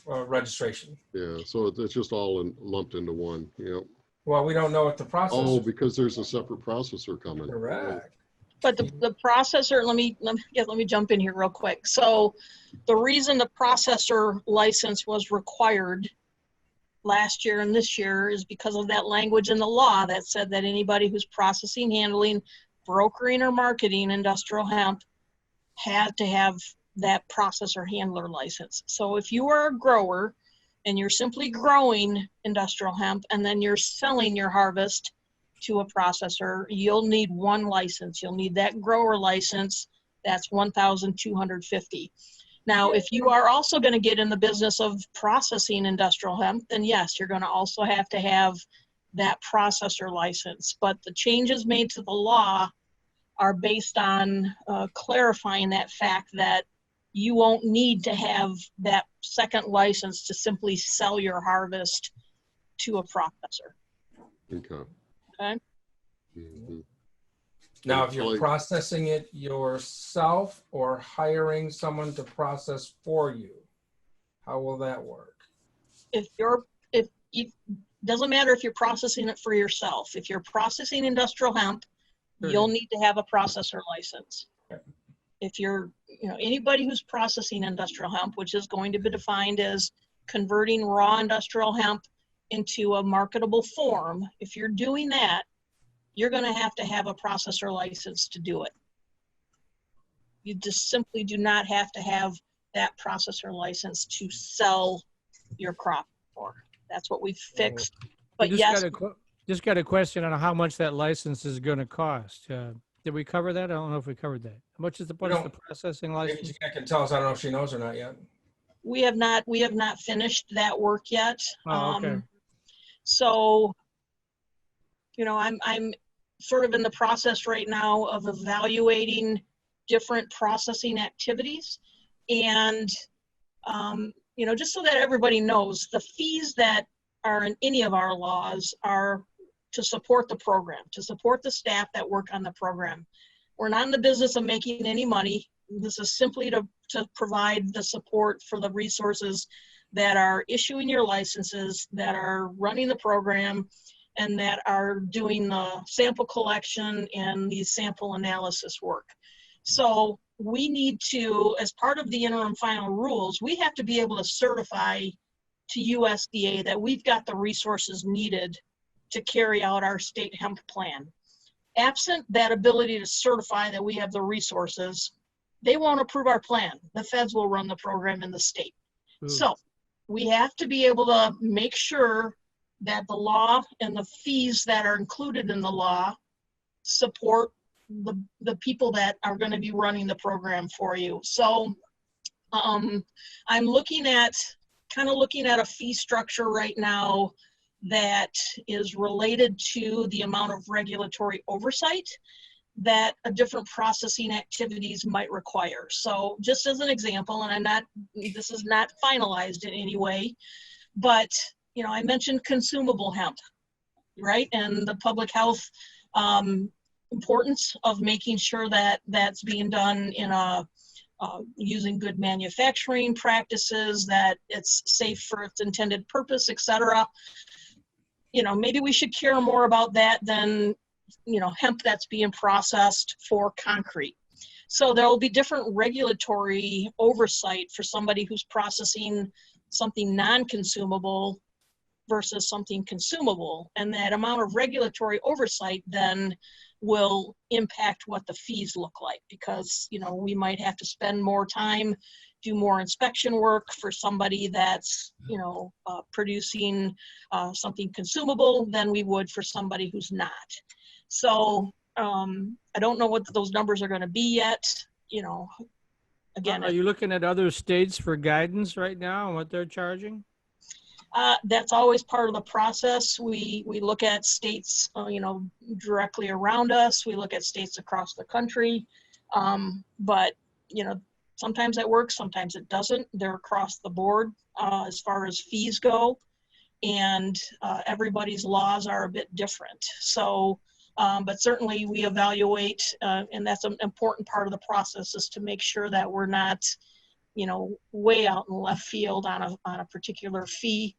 registration. Yeah, so it's just all lumped into one. Well, we don't know what the process. Oh, because there's a separate processor coming. Correct. But the processor, let me jump in here real quick. So the reason the processor license was required last year and this year is because of that language in the law that said that anybody who's processing, handling, brokering, or marketing industrial hemp had to have that processor handler license. So if you are a grower and you're simply growing industrial hemp and then you're selling your harvest to a processor, you'll need one license. You'll need that grower license. That's $1,250. Now, if you are also going to get in the business of processing industrial hemp, then yes, you're going to also have to have that processor license. But the changes made to the law are based on clarifying that fact that you won't need to have that second license to simply sell your harvest to a processor. Okay. Okay. Mm-hmm. Now, if you're processing it yourself or hiring someone to process for you, how will that work? Doesn't matter if you're processing it for yourself. If you're processing industrial hemp, you'll need to have a processor license. Okay. If you're, anybody who's processing industrial hemp, which is going to be defined as converting raw industrial hemp into a marketable form, if you're doing that, you're going to have a processor license to do it. You just simply do not have to have that processor license to sell your crop for. That's what we've fixed. But yes. Just got a question on how much that license is going to cost. Did we cover that? I don't know if we covered that. How much is the processing license? Maybe Gina can tell us. I don't know if she knows or not yet. We have not finished that work yet. Oh, okay. So, I'm sort of in the process right now of evaluating different processing activities. And, just so that everybody knows, the fees that are in any of our laws are to support the program, to support the staff that work on the program. We're not in the business of making any money. This is simply to provide the support for the resources that are issuing your licenses, that are running the program, and that are doing the sample collection and the sample analysis work. So we need to, as part of the interim final rules, we have to be able to certify to USDA that we've got the resources needed to carry out our state hemp plan. Absent that ability to certify that we have the resources, they won't approve our plan. The feds will run the program in the state. So we have to be able to make sure that the law and the fees that are included in the law support the people that are going to be running the program for you. So I'm looking at a fee structure right now that is related to the amount of regulatory oversight that a different processing activities might require. So just as an example, and this is not finalized in any way, but I mentioned consumable hemp. right? And the public health importance of making sure that that's being done in a using good manufacturing practices, that it's safe for its intended purpose, etc. You know, maybe we should care more about that than, you know, hemp that's being processed for concrete. So there will be different regulatory oversight for somebody who's processing something non-consumable versus something consumable. And that amount of regulatory oversight then will impact what the fees look like, because, you know, we might have to spend more time, do more inspection work for somebody that's, you know, producing something consumable than we would for somebody who's not. So I don't know what those numbers are going to be yet. You know, again, are you looking at other states for guidance right now on what they're charging? that's always part of the process. We look at states, you know, directly around us. We look at states across the country. But, you know, sometimes that works, sometimes it doesn't. They're across the board as far as fees go. And everybody's laws are a bit different. So, but certainly we evaluate, and that's an important part of the process, is to make sure that we're not, you know, way out in left field on a particular fee.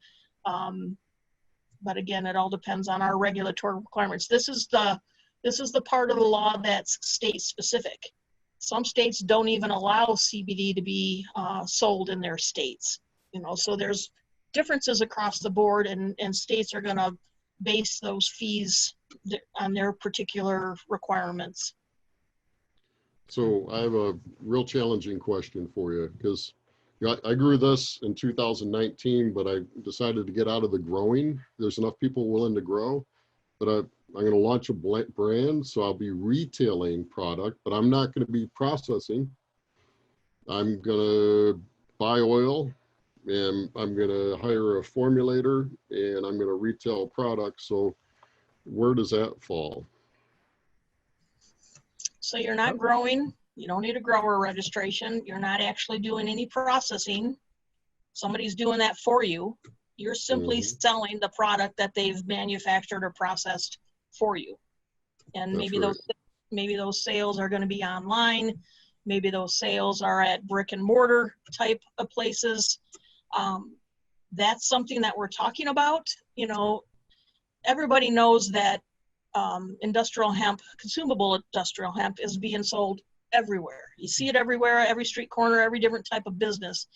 But again, it all depends on our regulatory requirements. This is the part of the law that's state specific. Some states don't even allow CBD to be sold in their states. You know, so there's differences across the board, and states are going to base those fees on their particular requirements. So I have a real challenging question for you, because I grew this in 2019, but I decided to get out of the growing. There's enough people willing to grow, but I'm going to launch a brand, so I'll be retailing product, but I'm not going to be processing. I'm going to buy oil, and I'm going to hire a formulator, and I'm going to retail product. So where does that fall? So you're not growing, you don't need a grower registration, you're not actually doing any processing. Somebody's doing that for you. You're simply selling the product that they've manufactured or processed for you. And maybe those sales are going to be online. Maybe those sales are at brick and mortar type of places. That's something that we're talking about. You know, everybody knows that industrial hemp, consumable industrial hemp, is being sold everywhere. You see it everywhere, every street corner, every different type of business.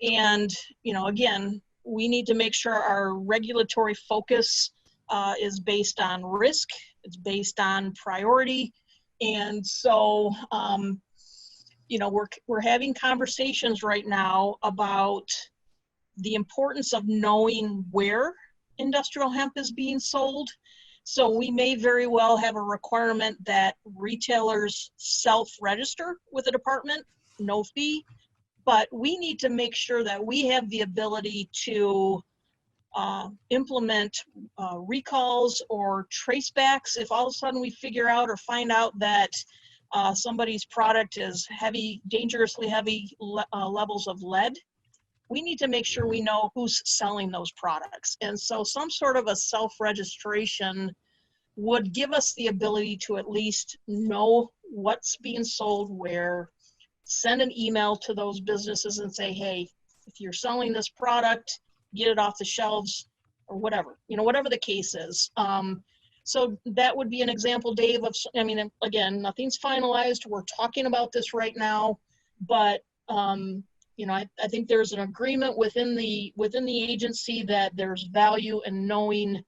And, you know, again, we need to make sure our regulatory focus is based on risk. It's based on priority. And so, you know, we're having conversations right now about the importance of knowing where industrial hemp is being sold. So we may very well have a requirement that retailers self-register with the department, no fee, but we need to make sure that we have the ability to implement recalls or tracebacks. If all of a sudden we figure out or find out that somebody's product is heavy, dangerously heavy levels of lead, we need to make sure we know who's selling those products. And so some sort of a self-registration would give us the ability to at least know what's being sold where, send an email to those businesses and say, hey, if you're selling this product, get it off the shelves, or whatever, you know, whatever the case is. So that would be an example, Dave, of, I mean, again, nothing's finalized. We're talking about this right now, but you know, I think there's an agreement within the agency that there's value in knowing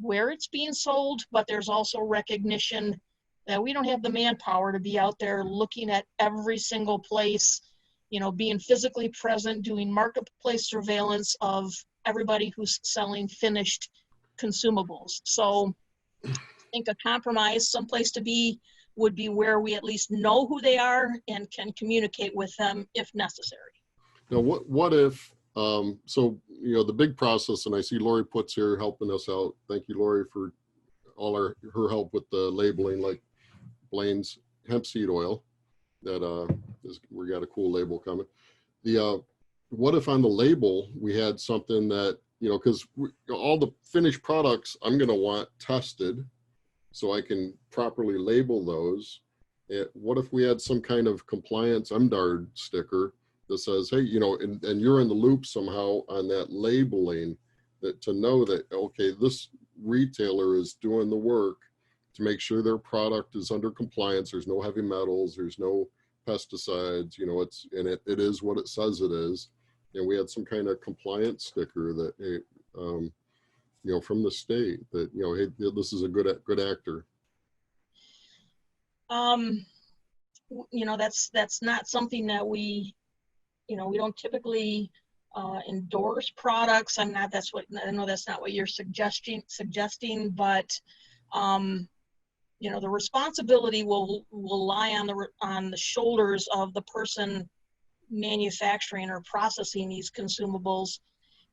where it's being sold, but there's also recognition that we don't have the manpower to be out there looking at every single place, you know, being physically present, doing marketplace surveillance of everybody who's selling finished consumables. So I think a compromise, someplace to be, would be where we at least know who they are and can communicate with them if necessary. Now, what if, so, you know, the big process, and I see Lori Putt's here helping us out. Thank you, Lori, for all her help with the labeling, like Blaine's hemp seed oil that we got a cool label coming. What if on the label we had something that you know, because all the finished products I'm going to want tested so I can properly label those. What if we had some kind of compliance MDARD sticker that says, hey, you know, and you're in the loop somehow on that labeling, that to know that, okay, this retailer is doing the work to make sure their product is under compliance. There's no heavy metals, there's no pesticides, you know, it is what it says it is. And we had some kind of compliance sticker that, you know, from the state that, you know, hey, this is a good actor. You know, that's not something that we, you know, we don't typically endorse products. I know that's not what you're suggesting, but you know, the responsibility will lie on the shoulders of the person manufacturing or processing these consumables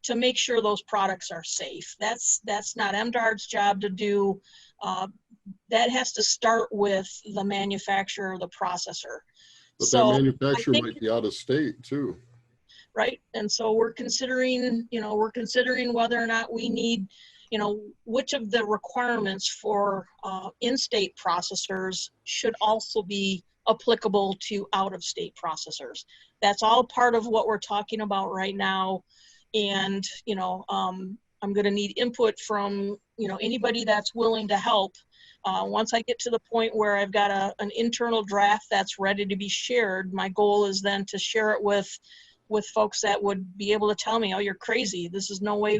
to make sure those products are safe. That's not MDARD's job to do. That has to start with the manufacturer, the processor. But so that manufacturer might be out of state too. Right. And so we're considering whether or not we need, you know, which of the requirements for in-state processors should also be applicable to out-of-state processors. That's all part of what we're talking about right now. And, you know, I'm going to need input from, you know, anybody that's willing to help. Once I get to the point where I've got an internal draft that's ready to be shared, my goal is then to share it with folks that would be able to tell me, oh, you're crazy. There's no way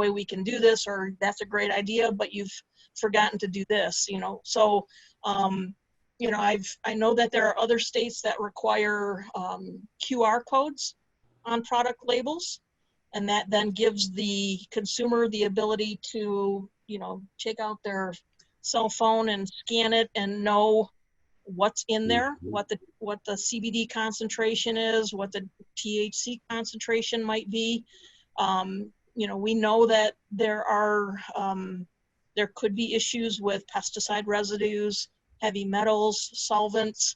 we can do this, or that's a great idea, but you've forgotten to do this, you know? So, you know, I know that there are other states that require QR codes on product labels, and that then gives the consumer the ability to, you know, take out their cell phone and scan it and know what's in there, what the CBD concentration is, what the THC concentration might be. You know, we know that there could be issues with pesticide residues, heavy metals, solvents,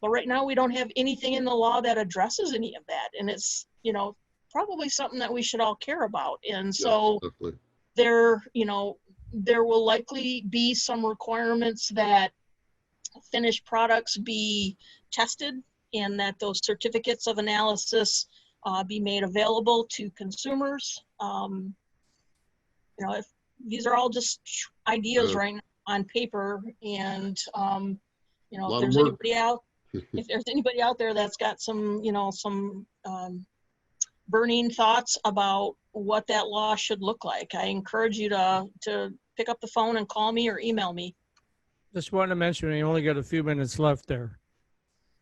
but right now we don't have anything in the law that addresses any of that, and it's, you know, probably something that we should all care about. And so there will likely be some requirements that finished products be tested, and that those certificates of analysis be made available to consumers. You know, if these are all just ideas right now on paper, and you know, if there's anybody out there that's got some, you know, some burning thoughts about what that law should look like, I encourage you to pick up the phone and call me or email me. Just wanted to mention, we only got a few minutes left there.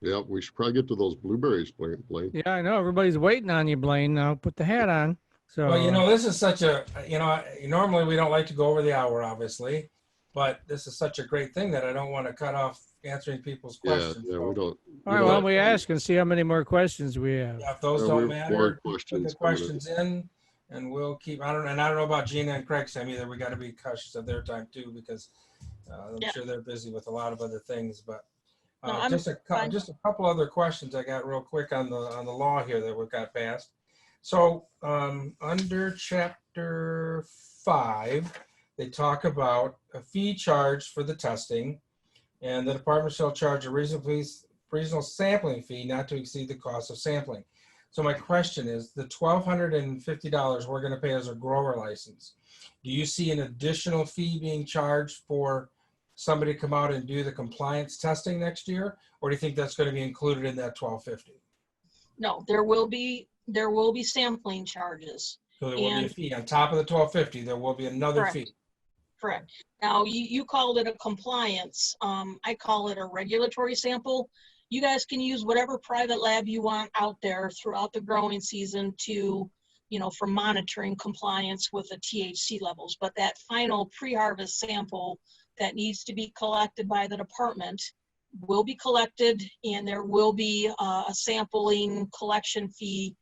Yeah, we should probably get to those blueberries, Blaine. Yeah, I know. Everybody's waiting on you, Blaine. Now put the hat on. So, well, you know, this is such a, you know, normally we don't like to go over the hour, obviously, but this is such a great thing that I don't want to cut off answering people's questions. Yeah, we don't. All right, well, we ask and see how many more questions we have. Yeah, if those don't matter, put the questions in, and we'll keep. I don't know about Gina and Craig's time either. We got to be cautious of their time too, because I'm sure they're busy with a lot of other things. But just a couple other questions I got real quick on the law here that we've got passed. So under Chapter 5, they talk about a fee charged for the testing, and the department shall charge a reasonable sampling fee not to exceed the cost of sampling. So my question is, the $1,250 we're going to pay as a grower license, do you see an additional fee being charged for somebody to come out and do the compliance testing next year, or do you think that's going to be included in that $1,250? No, there will be sampling charges. So there will be a fee on top of the $1,250. There will be another fee. Correct. Now you called it a compliance. I call it a regulatory sample. You guys can use whatever private lab you want out there throughout the growing season to, you know, for monitoring compliance with the THC levels. But that final pre-harvest sample that needs to be collected by the department will be collected, and there will be a sampling collection fee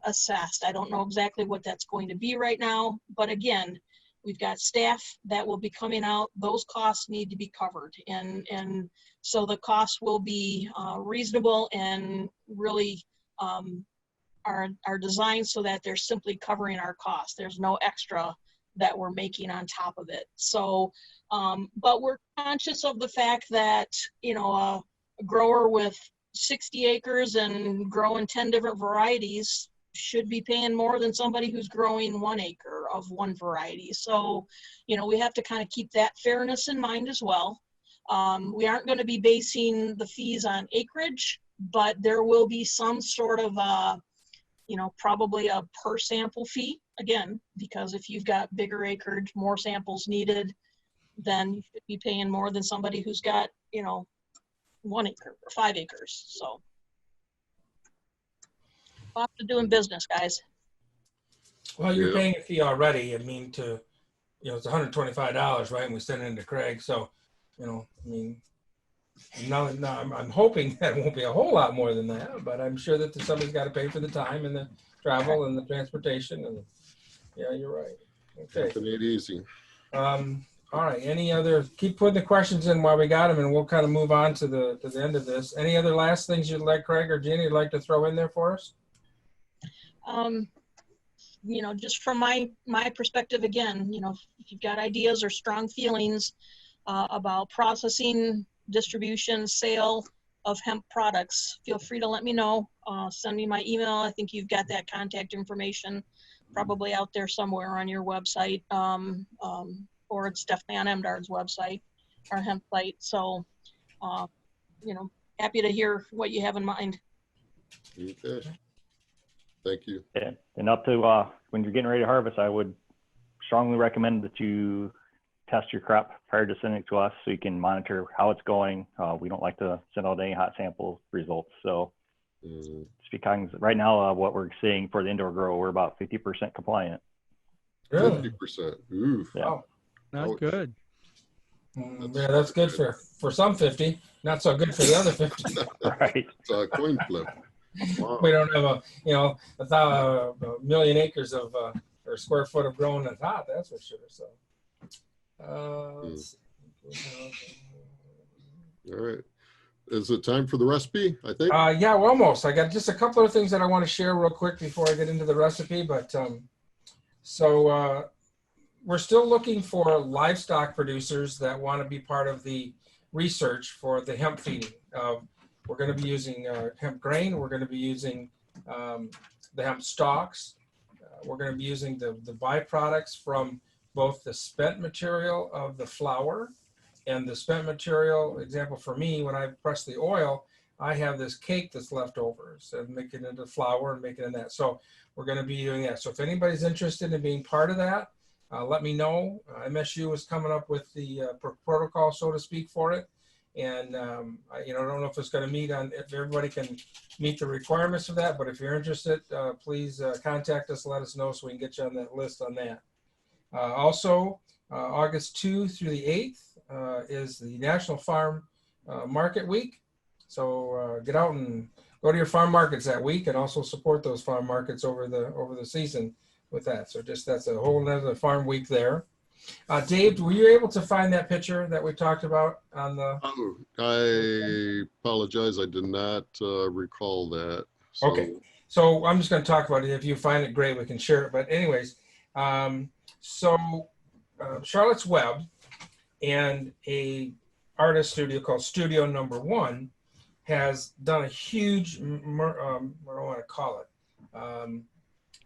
assessed. I don't know exactly what that's going to be right now, but again, we've got staff that will be coming out. Those costs need to be covered, and so the costs will be reasonable and really are designed so that they're simply covering our costs. There's no extra that we're making on top of it. So, but we're conscious of the fact that, you know, a grower with 60 acres and growing 10 different varieties should be paying more than somebody who's growing 1 acre of one variety. So, you know, we have to kind of keep that fairness in mind as well. We aren't going to be basing the fees on acreage, but there will be some sort of, you know, probably a per sample fee, again, because if you've got bigger acreage, more samples needed, then you should be paying more than somebody who's got, you know, 1 acre or 5 acres. So lots of doing business, guys. Well, you're paying a fee already. I mean, to, you know, it's $125, right? And we send it into Craig. So, you know, I mean, now I'm hoping that it won't be a whole lot more than that, but I'm sure that somebody's got to pay for the time and the travel and the transportation. And yeah, you're right. Okay. Making it easy. All right. Any other? Keep putting the questions in while we got them, and we'll kind of move on to the end of this. Any other last things you'd like, Craig or Gina, you'd like to throw in there for us? You know, just from my perspective, again, you know, if you've got ideas or strong feelings about processing, distribution, sale of hemp products, feel free to let me know. Send me my email. I think you've got that contact information probably out there somewhere on your website, or it's definitely on MDARD's website, our hemp site. So, you know, happy to hear what you have in mind. Okay. Thank you. Yeah. And up to when you're getting ready to harvest, I would strongly recommend that you test your crop prior to sending it to us so you can monitor how it's going. We don't like to send out any hot sample results. So just be cognizant. Right now, what we're seeing for the indoor grow, we're about 50% compliant. Really? 50%. Oof. Yeah. Oh, Not good. yeah, that's good for some 50. Not so good for the other 50. Right. It's a coin flip. Wow. We don't have a million acres of or square foot of growing that's hot. That's for sure. So. Let's see. All right. Is it time for the recipe, I think? Yeah, well, almost. I got just a couple of things that I want to share real quick before I get into the recipe. But we're still looking for livestock producers that want to be part of the research for the hemp feeding. We're going to be using hemp grain. We're going to be using the hemp stalks. We're going to be using the byproducts from both the spent material of the flour and the spent material. Example for me, when I press the oil, I have this cake that's left over. So make it into flour and make it in that. So we're going to be doing that. So if anybody's interested in being part of that, let me know. MSU is coming up with the protocol, so to speak, for it. And, I don't know if it's going to meet on, if everybody can meet the requirements of that, but if you're interested, please contact us, let us know so we can get you on that list on that. Also, August 2 through the 8th is the National Farm Market Week. So get out and go to your farm markets that week and also support those farm markets over the season with that. So that's a whole nother farm week there. Dave, were you able to find that picture that we talked about on the? Oh, I apologize. I did not recall that. So. Okay, so I'm just going to talk about it. If you find it, great, we can share it. But anyways, Charlotte's Web and a artist studio called Studio Number One has done a huge, what do I want to call it?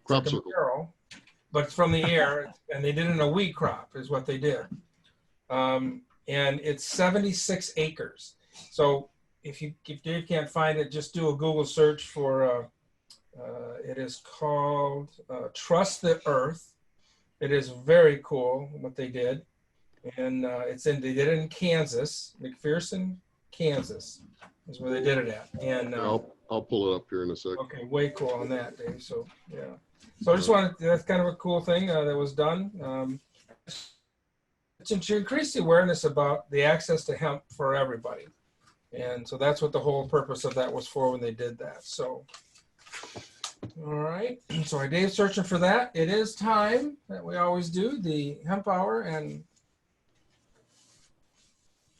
Crop like circle. mural, but it's from the air, and they did it in a wheat crop is what they did. And it's 76 acres. So if Dave can't find it, just do a Google search for, it is called Trust the Earth. It is very cool what they did. And they did it in Kansas, McPherson, Kansas is where they did it at. And I'll pull it up here in a second. okay, way cool on that, Dave. So yeah. So I just wanted, that's kind of a cool thing that was done. To increase the awareness about the access to hemp for everybody. And so that's what the whole purpose of that was for when they did that. So, all right. So Dave's searching for that. It is time that we always do, the hemp hour. And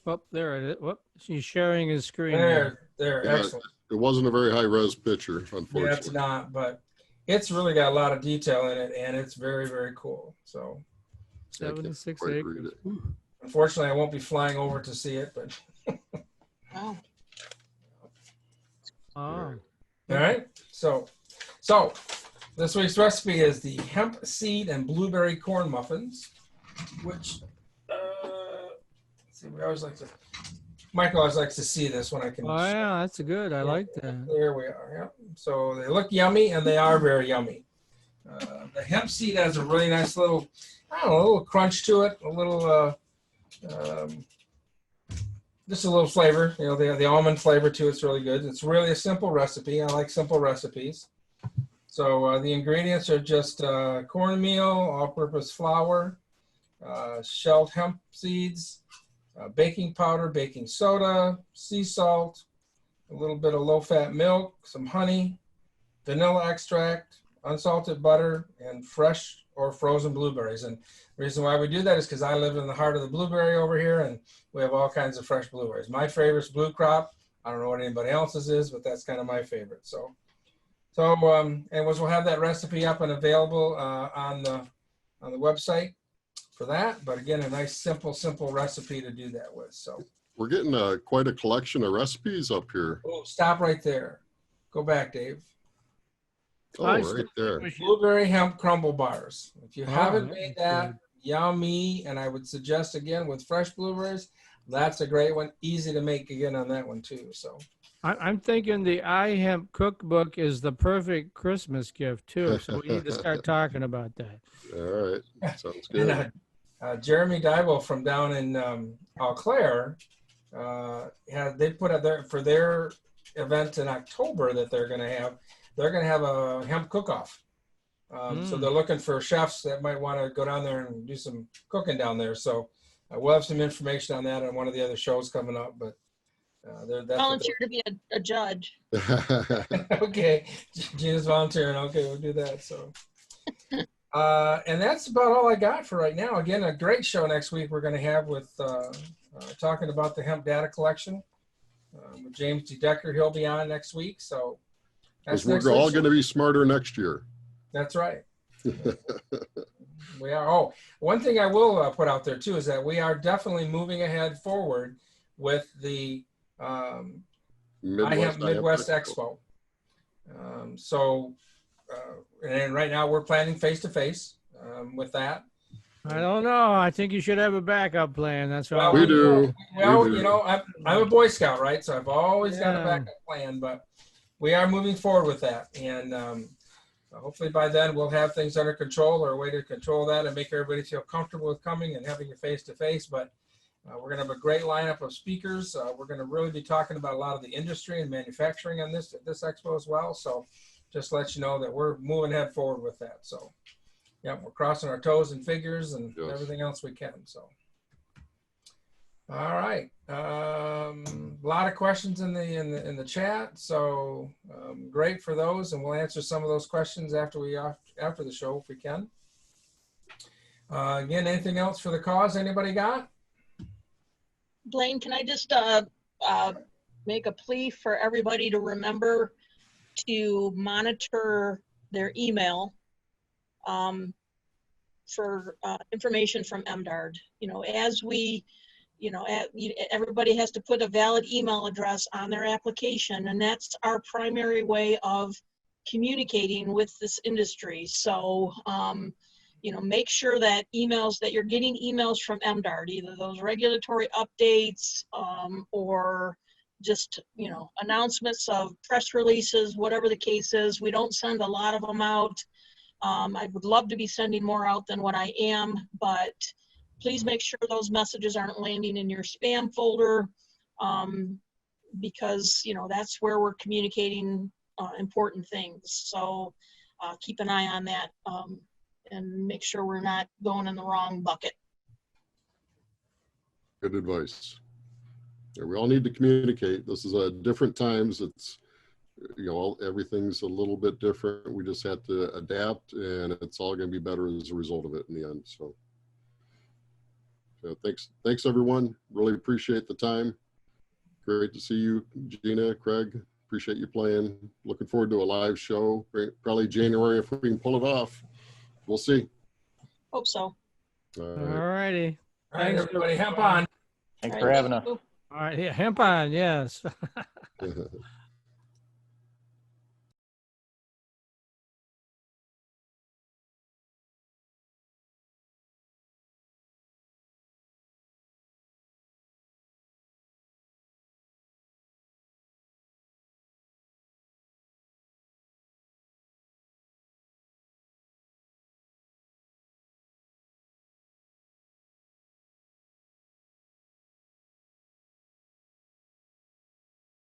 Well, there it is. Whoop. She's sharing his screen. there, Yeah, excellent. it wasn't a very high res picture, unfortunately. Yeah, it's not, but it's really got a lot of detail in it, and it's very, very cool. So I can't 76 quite acres. read it. unfortunately, I won't be flying over to see it, but Wow. Oh, all right. So this week's recipe is the hemp seed and blueberry corn muffins, which let's see, we always like to. Michael always likes to see this when I can. oh yeah, that's good. I like that. There we are. Yeah. So they look yummy, and they are very yummy. The hemp seed has a really nice little, I don't know, a little crunch to it, a little, just a little flavor. You know, the almond flavor to it's really good. It's really a simple recipe. I like simple recipes. So the ingredients are just cornmeal, all-purpose flour, shelled hemp seeds, baking powder, baking soda, sea salt, a little bit of low-fat milk, some honey, vanilla extract, unsalted butter, and fresh or frozen blueberries. And the reason why we do that is because I live in the heart of the blueberry over here, and we have all kinds of fresh blueberries. My favorite's Blue Crop. I don't know what anybody else's is, but that's kind of my favorite. And we'll have that recipe up and available on the website for that. But again, a nice, simple recipe to do that with. So We're getting quite a collection of recipes up here. oh, stop right there. Go back, Dave. Oh, Nice. right there. Blueberry hemp crumble bars. If you haven't that made looks that, good. yummy. And I would suggest again with fresh blueberries, that's a great one. Easy to make again on that one too. So I'm thinking the iHemp cookbook is the perfect Christmas gift too. So we need to start talking about that. All right. Sounds good. and Jeremy Dybel from down in Eau Claire, they put out for their event in October that they're going to have a hemp cook-off. So they're looking for chefs that might want to go down there and do some cooking down there. So we'll have some information on that on one of the other shows coming up. But that's Volunteer to be a judge. okay. Gina's volunteering. Okay, we'll do that. So, and that's about all I got for right now. Again, a great show next week we're going to have with talking about the hemp data collection with James D. Decker. He'll be on next week. So that's Because we're all going to be smarter next year. That's right. We are. Oh, one thing I will put out there too is that we are definitely moving ahead forward with the iHemp Midwest Expo. And right now we're planning face-to-face with that. I don't know. I think you should have a backup plan. That's what We do. Well, We do. you know, I'm a Boy Scout, right? So I've always got a backup plan, but we are moving forward with that. And hopefully by then we'll have things under control or a way to control that and make everybody feel comfortable with coming and having a face-to-face. But we're going to have a great lineup of speakers. We're going to really be talking about a lot of the industry and manufacturing on this expo as well. So just to let you know that we're moving ahead forward with that. So yeah, we're crossing our toes and figures and everything else we can. So all right, a lot of questions in the chat. So great for those, and we'll answer some of those questions after the show if we can. Again, anything else for the cause? Anybody got? Blaine, can I just make a plea for everybody to remember to monitor their email for information from MDARD. You know, as we, you know, everybody has to put a valid email address on their application, and that's our primary way of communicating with this industry. So, you know, make sure that you're getting emails from MDARD, either those regulatory updates or just, you know, announcements of press releases, whatever the case is. We don't send a lot of them out. I would love to be sending more out than what I am, but please make sure those messages aren't landing in your spam folder because, you know, that's where we're communicating important things. So keep an eye on that. And make sure we're not going in the wrong bucket. Good advice. Yeah, we all need to communicate. This is different times. It's, you know, everything's a little bit different. We just have to adapt, and it's all going to be better as a result of it in the end. So thanks everyone. Really appreciate the time. Great to see you, Gina, Craig. Appreciate you playing. Looking forward to a live show, probably January if we can pull it off. We'll see. Hope so. All All right. righty. All right, Thanks, everybody, hemp on. Thanks All for right, having thank us. you. All right. Yeah, hemp on. Yes.